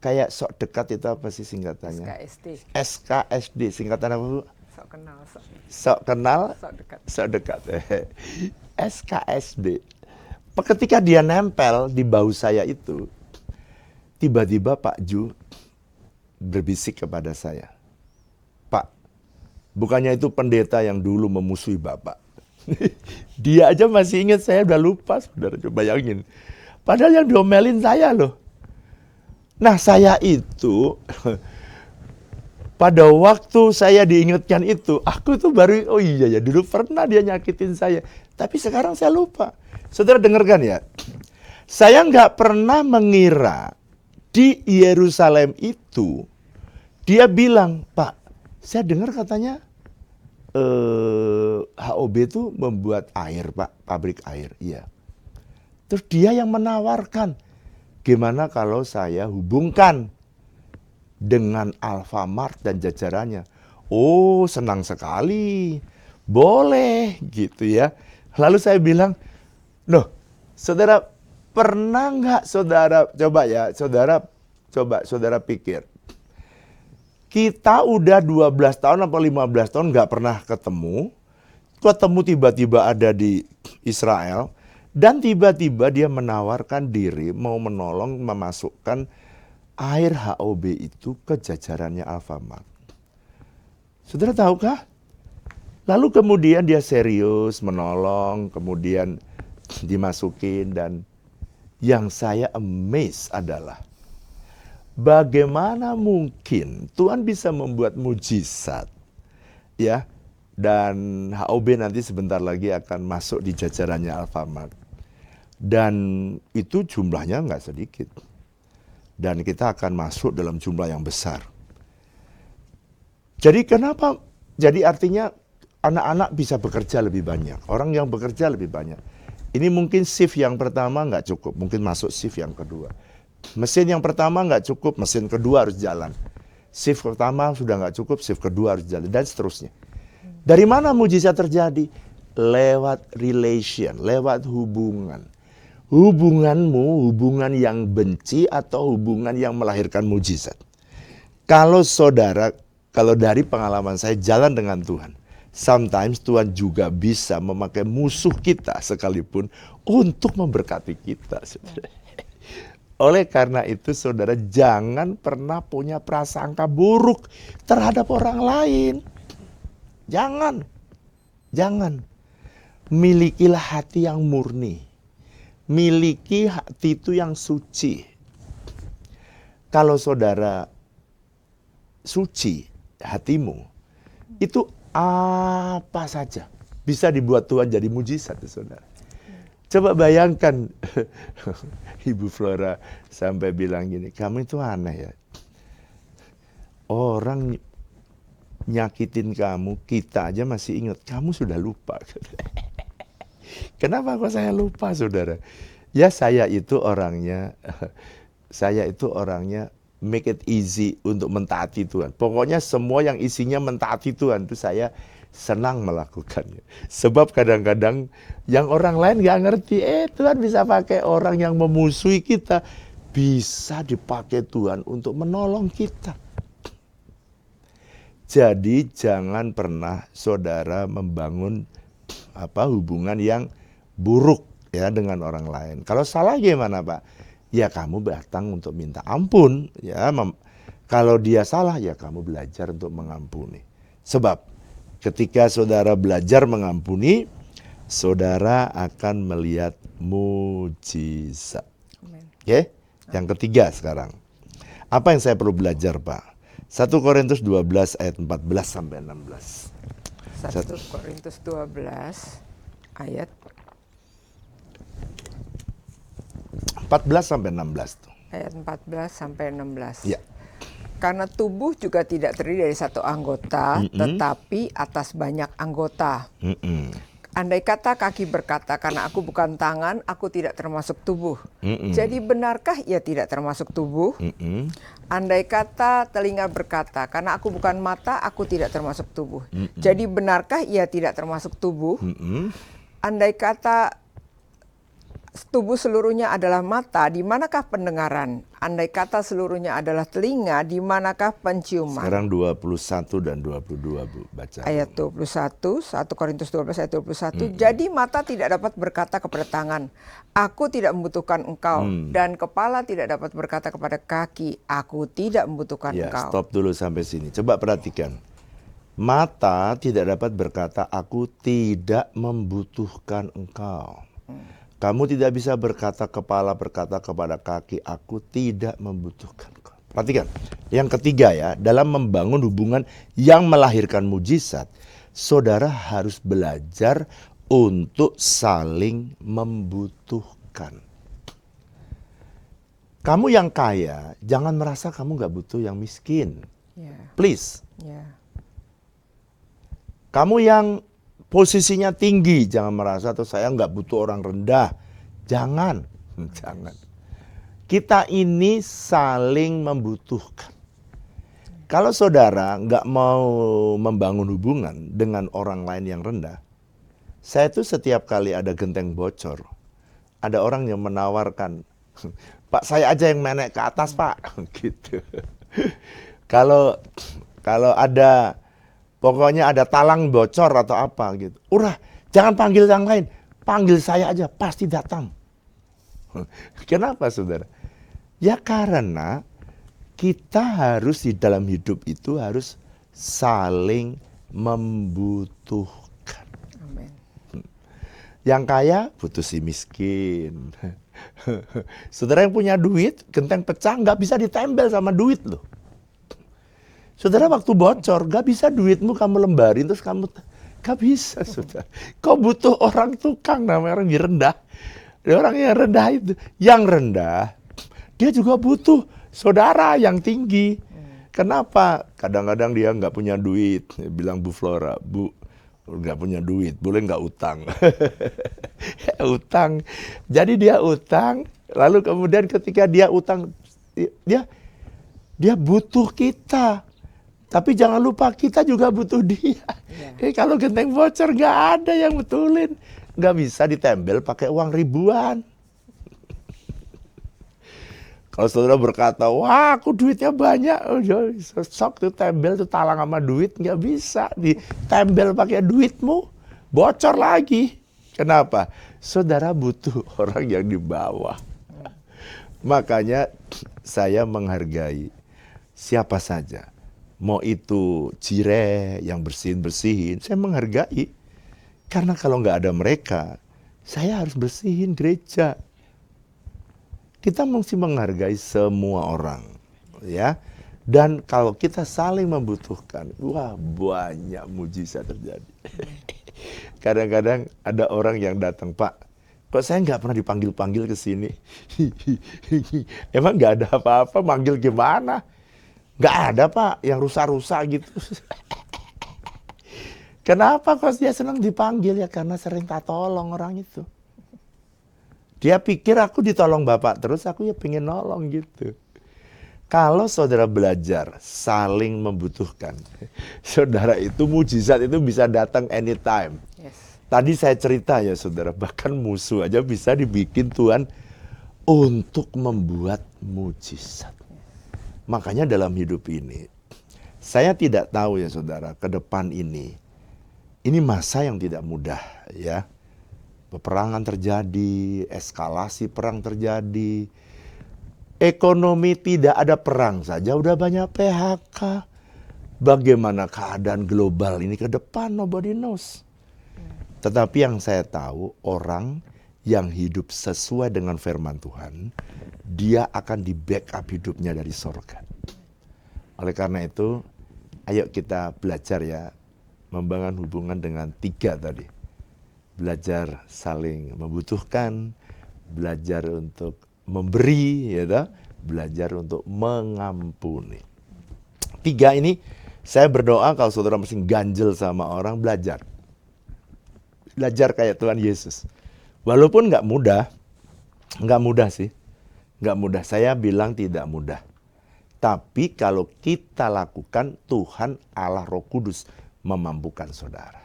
Speaker 3: kayak sok dekat itu apa sih singkatannya?
Speaker 1: SKSD.
Speaker 3: SKSD, singkatan apa, Bu?
Speaker 1: Sok kenal,
Speaker 3: Sok kenal,
Speaker 1: sok dekat.
Speaker 3: sok dekat. SKSD. Ketika dia nempel di bahu saya itu, tiba-tiba Pak Ju berbisik kepada saya, "Pak, bukannya itu pendeta yang dulu memusuhi Bapak?" Dia aja masih ingat, saya udah lupa, saudara. Coba bayangin. Padahal yang diomelin saya loh. Nah, saya itu pada waktu saya diingatkan itu, aku itu baru, oh iya ya, dulu pernah dia nyakitin saya. Tapi sekarang saya lupa. Saudara dengarkan ya. Saya nggak pernah mengira di Yerusalem itu, dia bilang, "Pak, saya dengar katanya HOB itu membuat air, Pak, pabrik air." Iya. Terus dia yang menawarkan, gimana kalau saya hubungkan dengan Alfamart dan jajarannya. Oh, senang sekali. Boleh gitu ya. Lalu saya bilang, "Loh, saudara, pernah nggak saudara, coba ya, saudara pikir. Kita udah 12 tahun atau 15 tahun nggak pernah ketemu tiba-tiba ada di Israel, dan tiba-tiba dia menawarkan diri mau menolong memasukkan air HOB itu ke jajarannya Alfamart. Saudara tahukah? Lalu kemudian dia serius menolong, kemudian dimasukin, dan yang saya amazed adalah bagaimana mungkin Tuhan bisa membuat mujizat, ya, dan HOB nanti sebentar lagi akan masuk di jajarannya Alfamart. Dan itu jumlahnya nggak sedikit. Dan kita akan masuk dalam jumlah yang besar. Jadi kenapa? Jadi artinya anak-anak bisa bekerja lebih banyak. Orang yang bekerja lebih banyak. Ini mungkin shift yang pertama nggak cukup. Mungkin masuk shift yang kedua. Mesin yang pertama nggak cukup, mesin kedua harus jalan. Shift pertama sudah nggak cukup, shift kedua harus jalan. Dan seterusnya. Dari mana mujizat terjadi? Lewat relation, lewat hubungan. Hubunganmu, hubungan yang benci atau hubungan yang melahirkan mujizat. Kalau saudara, kalau dari pengalaman saya jalan dengan Tuhan, sometimes Tuhan juga bisa memakai musuh kita sekalipun untuk memberkati kita. Oleh karena itu, saudara, jangan pernah punya prasangka buruk terhadap orang lain. Jangan. Milikilah hati yang murni. Miliki hati itu yang suci. Kalau saudara suci hatimu, itu apa saja bisa dibuat Tuhan jadi mujizat, saudara. Coba bayangkan, Ibu Flora sampai bilang gini, "Kamu itu aneh ya. Orang nyakitin kamu, kita aja masih ingat, kamu sudah lupa." Kenapa kok saya lupa, saudara? Ya saya itu orangnya make it easy untuk mentaati Tuhan. Pokoknya semua yang isinya mentaati Tuhan itu saya senang melakukannya. Sebab kadang-kadang yang orang lain gak ngerti, Tuhan bisa pakai orang yang memusuhi kita, bisa dipakai Tuhan untuk menolong kita. Jadi jangan pernah saudara membangun hubungan yang buruk ya dengan orang lain. Kalau salah gimana, Pak? Ya kamu datang untuk minta ampun, ya. Kalau dia salah, ya kamu belajar untuk mengampuni. Sebab ketika saudara belajar mengampuni, saudara akan melihat mujizat. Oke? Yang ketiga sekarang. Apa yang saya perlu belajar, Pak? 1 Korintus 12 ayat 14 sampai 16.
Speaker 1: 1 Korintus 12 ayat
Speaker 3: 14 sampai 16 tuh.
Speaker 1: Ayat 14 sampai 16.
Speaker 3: Ya.
Speaker 1: Karena tubuh juga tidak terdiri dari satu anggota, tetapi atas banyak anggota. Andai kata kaki berkata, karena aku bukan tangan, aku tidak termasuk tubuh. Jadi benarkah ia tidak termasuk tubuh? Andai kata telinga berkata, karena aku bukan mata, aku tidak termasuk tubuh. Jadi benarkah ia tidak termasuk tubuh? Andai kata tubuh seluruhnya adalah mata, di manakah pendengaran? Andai kata seluruhnya adalah telinga, di manakah penciuman?
Speaker 3: Sekarang 21 dan 22 Bu, baca.
Speaker 1: Ayat 21, 1 Korintus 12 ayat 21. Jadi mata tidak dapat berkata kepada tangan, aku tidak membutuhkan engkau. Dan kepala tidak dapat berkata kepada kaki, aku tidak membutuhkan
Speaker 3: Ya,
Speaker 1: engkau.
Speaker 3: stop dulu sampai sini. Coba perhatikan. Mata tidak dapat berkata, aku tidak membutuhkan engkau. Kamu tidak bisa berkata, kepala berkata kepada kaki, aku tidak membutuhkan engkau. Perhatikan, yang ketiga ya, dalam membangun hubungan yang melahirkan mujizat, saudara harus belajar untuk saling membutuhkan. Kamu yang kaya, jangan merasa kamu gak butuh yang miskin. Please. Kamu yang posisinya tinggi, jangan merasa atau saya nggak butuh orang rendah. Jangan. Kita ini saling membutuhkan. Kalau saudara nggak mau membangun hubungan dengan orang lain yang rendah, saya tuh setiap kali ada genteng bocor, ada orang yang menawarkan, Pak saya aja yang naik ke atas Pak, gitu. Kalau ada pokoknya ada talang bocor atau apa gitu. Udah, jangan panggil yang lain. Panggil saya aja, pasti datang. Kenapa saudara? Ya karena kita harus di dalam hidup itu harus saling membutuhkan.
Speaker 1: Amin.
Speaker 3: Yang kaya butuh si miskin. Saudara yang punya duit, genteng pecah nggak bisa ditempel sama duit loh. Saudara waktu bocor, gak bisa duitmu kamu lembarin terus kamu, gak bisa saudara. Kau butuh orang tukang, namanya orang yang rendah. Orang yang rendah itu, yang rendah, dia juga butuh saudara yang tinggi. Kenapa? Kadang-kadang dia gak punya duit. Bilang Bu Flora, Bu, gak punya duit, boleh gak utang? Utang. Jadi dia utang, lalu kemudian ketika dia utang, dia butuh kita. Tapi jangan lupa kita juga butuh dia. Kalau genteng bocor nggak ada yang betulin. Nggak bisa ditempel pakai uang ribuan. Kalau saudara berkata, wah aku duitnya banyak. Sok tuh tembel tuh talang sama duit. Nggak bisa ditempel pakai duitmu. Bocor lagi. Kenapa? Saudara butuh orang yang di bawah. Makanya saya menghargai siapa saja. Mau itu cireh yang bersihin-bersihin, saya menghargai. Karena kalau nggak ada mereka, saya harus bersihin gereja. Kita mesti menghargai semua orang, ya. Dan kalau kita saling membutuhkan, wah banyak mujizat terjadi. Kadang-kadang ada orang yang datang, Pak, kok saya nggak pernah dipanggil-panggil ke sini? Emang nggak ada apa-apa, manggil gimana? Nggak ada Pak, yang rusak-rusak gitu. Kenapa kok dia senang dipanggil? Ya karena sering tak tolong orang itu. Dia pikir aku ditolong Bapak terus, aku ya pengen nolong gitu. Kalau saudara belajar saling membutuhkan, saudara itu mujizat itu bisa datang anytime. Tadi saya cerita ya saudara, bahkan musuh aja bisa dibikin Tuhan untuk membuat mujizat. Makanya dalam hidup ini, saya tidak tahu ya saudara, ke depan ini masa yang tidak mudah ya. Peperangan terjadi, eskalasi perang terjadi, ekonomi tidak ada perang saja, udah banyak PHK. Bagaimana keadaan global ini ke depan, nobody knows. Tetapi yang saya tahu, orang yang hidup sesuai dengan firman Tuhan, dia akan di backup hidupnya dari sorga. Oleh karena itu, ayo kita belajar ya, membangun hubungan dengan 3 tadi. Belajar saling membutuhkan, belajar untuk memberi, ya, belajar untuk mengampuni. 3 ini, saya berdoa kalau saudara masih ganjel sama orang, belajar. belajar kayak Tuhan Yesus. Walaupun nggak mudah sih, nggak mudah. Saya bilang tidak mudah. Tapi kalau kita lakukan, Tuhan Allah Roh Kudus memampukan saudara.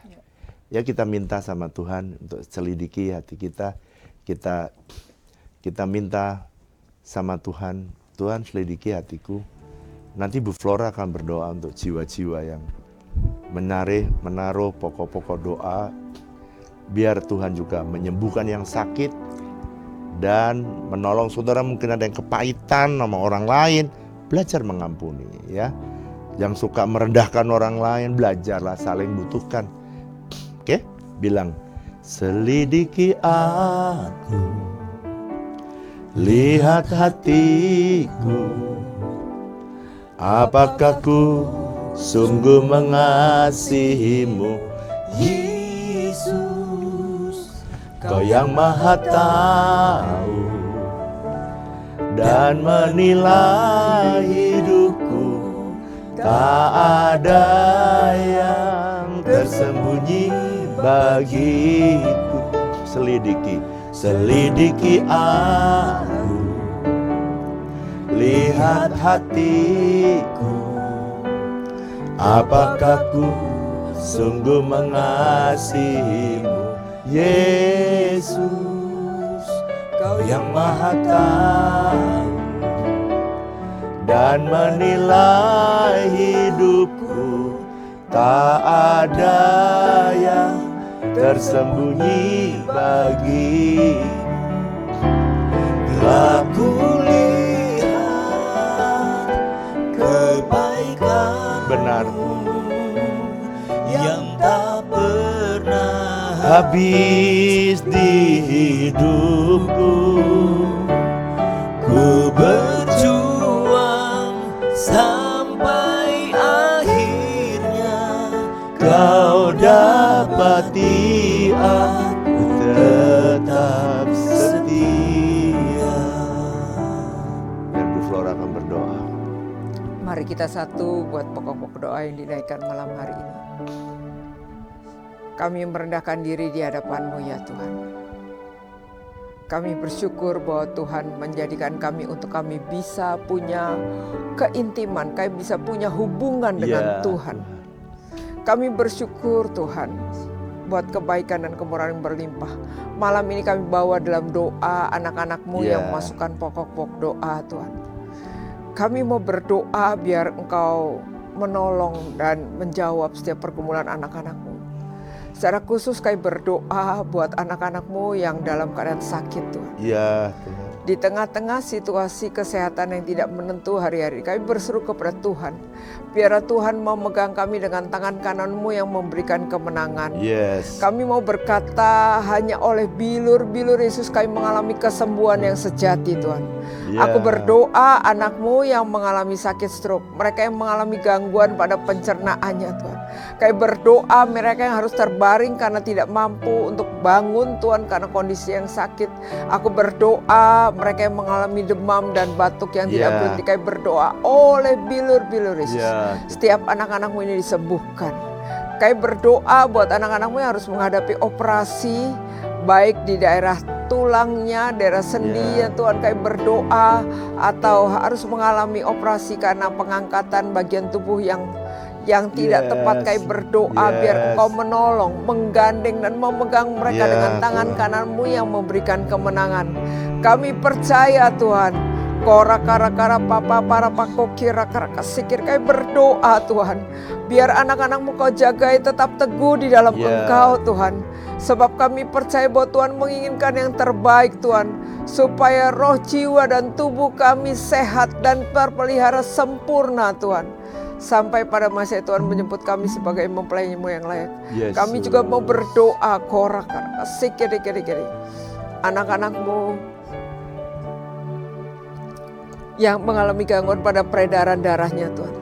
Speaker 3: Ya kita minta sama Tuhan untuk selidiki hati kita. Kita minta sama Tuhan, Tuhan selidiki hatiku. Nanti Bu Flora akan berdoa untuk jiwa-jiwa yang menaruh pokok-pokok doa. Biar Tuhan juga menyembuhkan yang sakit dan menolong saudara. Mungkin ada yang kepahitan sama orang lain, belajar mengampuni ya. Yang suka merendahkan orang lain, belajarlah saling butuhkan. Oke, bilang selidiki aku, lihat hatiku, apakah ku sungguh mengasihimu, Yesus. Kau yang maha tahu dan menilai hidupku, tak ada yang tersembunyi bagiku. Selidiki aku, lihat hatiku, apakah ku sungguh mengasihimu, Yesus. Kau yang maha tahu dan menilai hidupku, tak ada yang tersembunyi bagi. Bila ku lihat kebaikan benarmu yang tak pernah habis di hidupku, ku berjuang sampai akhirnya kau dapati aku tetap setia. Dan Bu Flora akan berdoa.
Speaker 1: Mari kita satu buat pokok-pokok doa yang dinaikkan malam hari ini. Kami merendahkan diri di hadapan-Mu ya Tuhan. Kami bersyukur bahwa Tuhan menjadikan kami untuk kami bisa punya keintiman, kami bisa punya hubungan dengan Tuhan. Kami bersyukur Tuhan buat kebaikan dan kemurahan yang berlimpah. Malam ini kami bawa dalam doa anak-anak-Mu yang memasukkan pokok-pokok doa Tuhan. Kami mau berdoa biar Engkau menolong dan menjawab setiap pergumulan anak-anak-Mu. Secara khusus kami berdoa buat anak-anak-Mu yang dalam keadaan sakit Tuhan.
Speaker 3: Ya, Tuhan.
Speaker 1: Di tengah-tengah situasi kesehatan yang tidak menentu hari-hari, kami berseru kepada Tuhan. Biar Tuhan memegang kami dengan tangan kanan-Mu yang memberikan kemenangan.
Speaker 3: Yes.
Speaker 1: Kami mau berkata hanya oleh bilur-bilur Yesus kami mengalami kesembuhan yang sejati Tuhan. Aku berdoa anak-Mu yang mengalami sakit stroke, mereka yang mengalami gangguan pada pencernaannya Tuhan. Kami berdoa mereka yang harus terbaring karena tidak mampu untuk bangun Tuhan karena kondisi yang sakit. Aku berdoa mereka yang mengalami demam dan batuk yang tidak berhenti. Kami berdoa oleh bilur-bilur Yesus. Setiap anak-anak-Mu ini disembuhkan. Kami berdoa buat anak-anak-Mu yang harus menghadapi operasi, baik di daerah tulangnya, daerah sendinya Tuhan. Kami berdoa atau harus mengalami operasi karena pengangkatan bagian tubuh yang tidak tepat. Kami berdoa biar Engkau menolong, menggandeng dan memegang mereka dengan tangan kanan-Mu yang memberikan kemenangan. Kami percaya Tuhan, kora-kara-kara papa para pakoki raka-raka sikir. Kami berdoa Tuhan, biar anak-anak-Mu Kau jagai tetap teguh di dalam Engkau Tuhan. Sebab kami percaya bahwa Tuhan menginginkan yang terbaik Tuhan, supaya roh, jiwa dan tubuh kami sehat dan terpelihara sempurna Tuhan. Sampai pada masa Tuhan menjemput kami sebagai mempelai-Mu yang layak. Kami juga mau berdoa kora-kara sikir. Anak-anak-Mu yang mengalami gangguan pada peredaran darahnya Tuhan,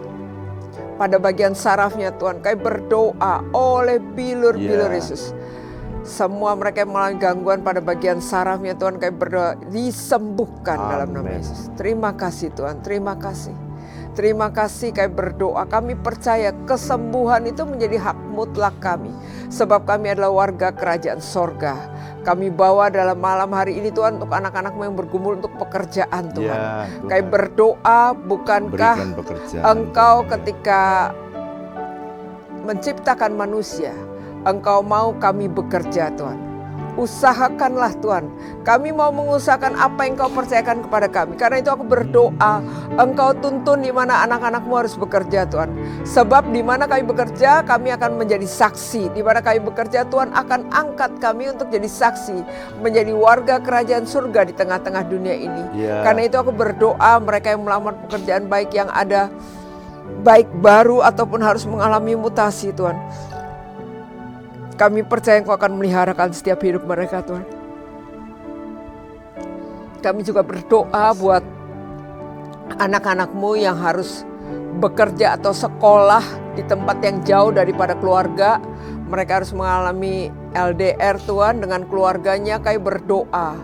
Speaker 1: pada bagian sarafnya Tuhan, kami berdoa oleh bilur-bilur Yesus. Semua mereka yang mengalami gangguan pada bagian sarafnya Tuhan, kami berdoa disembuhkan dalam nama Yesus. Terima kasih Tuhan, terima kasih. Terima kasih, kami berdoa, kami percaya kesembuhan itu menjadi hak mutlak kami. Sebab kami adalah warga kerajaan sorga. Kami bawa dalam malam hari ini Tuhan untuk anak-anakmu yang bergumul untuk pekerjaan Tuhan.
Speaker 3: Ya, Tuhan.
Speaker 1: Kami berdoa, bukankah
Speaker 3: Berikan pekerjaan,
Speaker 1: Engkau
Speaker 3: Tuhan.
Speaker 1: ketika menciptakan manusia, Engkau mau kami bekerja Tuhan. Usahakanlah Tuhan. Kami mau mengusahakan apa yang Kau percayakan kepada kami. Karena itu aku berdoa, Engkau tuntun di mana anak-anakmu harus bekerja Tuhan. Sebab di mana kami bekerja, kami akan menjadi saksi. Di mana kami bekerja, Tuhan akan angkat kami untuk jadi saksi. Menjadi warga kerajaan surga di tengah-tengah dunia ini.
Speaker 3: Ya.
Speaker 1: Karena itu aku berdoa mereka yang melamar pekerjaan baik yang ada, baik baru ataupun harus mengalami mutasi Tuhan. Kami percaya Engkau akan meliharakan setiap hidup mereka Tuhan. Kami juga berdoa buat anak-anak-Mu yang harus bekerja atau sekolah di tempat yang jauh daripada keluarga. Mereka harus mengalami LDR Tuhan dengan keluarganya. Kami berdoa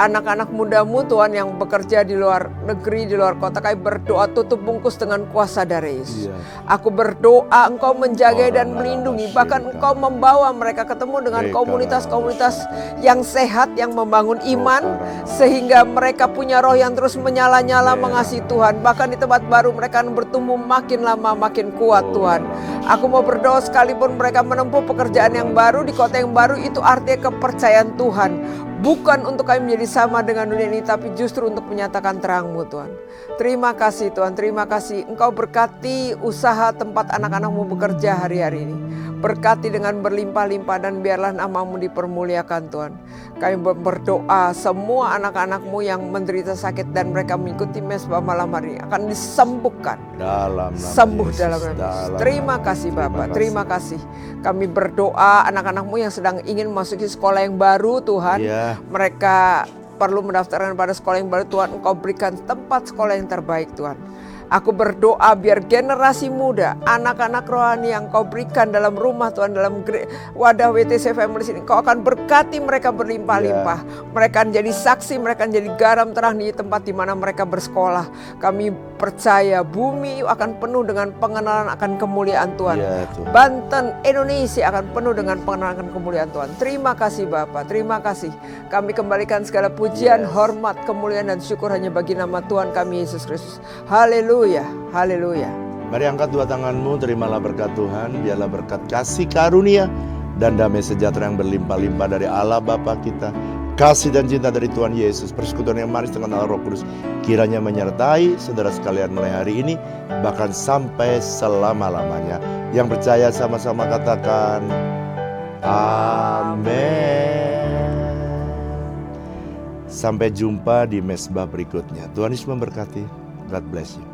Speaker 1: anak-anak mudamu Tuhan yang bekerja di luar negeri, di luar kota, kami berdoa tutup bungkus dengan kuasa darah Yesus.
Speaker 3: Iya.
Speaker 1: Aku berdoa Engkau menjaga dan melindungi, bahkan Engkau membawa mereka ketemu dengan komunitas-komunitas yang sehat, yang membangun iman, sehingga mereka punya roh yang terus menyala-nyala mengasihi Tuhan. Bahkan di tempat baru mereka akan bertumbuh makin lama makin kuat Tuhan. Aku mau berdoa sekalipun mereka menempuh pekerjaan yang baru di kota yang baru, itu artinya kepercayaan Tuhan. Bukan untuk kami menjadi sama dengan dunia ini, tapi justru untuk menyatakan terang-Mu Tuhan. Terima kasih Tuhan, terima kasih. Engkau berkati usaha tempat anak-anak-Mu bekerja hari-hari ini. Berkati dengan berlimpah-limpah dan biarlah nama-Mu dipermuliakan Tuhan. Kami berdoa semua anak-anak-Mu yang menderita sakit dan mereka mengikuti mesbah malam hari ini akan disembuhkan.
Speaker 3: Dalam nama
Speaker 1: Sembuh
Speaker 3: Yesus,
Speaker 1: dalam nama Yesus.
Speaker 3: dalam
Speaker 1: Terima
Speaker 3: nama
Speaker 1: kasih
Speaker 3: Yesus.
Speaker 1: Bapak, terima kasih. Kami berdoa anak-anak-Mu yang sedang ingin memasuki sekolah yang baru Tuhan.
Speaker 3: Ya.
Speaker 1: Mereka perlu mendaftarkan pada sekolah yang baru Tuhan. Engkau berikan tempat sekolah yang terbaik Tuhan. Aku berdoa biar generasi muda, anak-anak rohani yang Kau berikan dalam rumah Tuhan, dalam wadah WTC Family ini, Kau akan berkati mereka berlimpah-limpah. Mereka akan jadi saksi, mereka akan jadi garam terang di tempat di mana mereka bersekolah. Kami percaya bumi akan penuh dengan pengenalan akan kemuliaan Tuhan.
Speaker 3: Ya, Tuhan.
Speaker 1: Banten, Indonesia akan penuh dengan pengenalan akan kemuliaan Tuhan. Terima kasih Bapak, terima kasih. Kami kembalikan segala pujian, hormat, kemuliaan dan syukur hanya bagi nama Tuhan kami Yesus Kristus. Haleluya, haleluya.
Speaker 3: Mari angkat dua tanganmu, terimalah berkat Tuhan. Biarlah berkat kasih karunia dan damai sejahtera yang berlimpah-limpah dari Allah Bapa kita, kasih dan cinta dari Tuhan Yesus, persekutuan yang manis dengan Allah Roh Kudus, kiranya menyertai saudara sekalian mulai hari ini, bahkan sampai selama-lamanya. Yang percaya sama-sama katakan amin. Sampai jumpa di mesbah berikutnya. Tuhan Yesus memberkati. God bless you.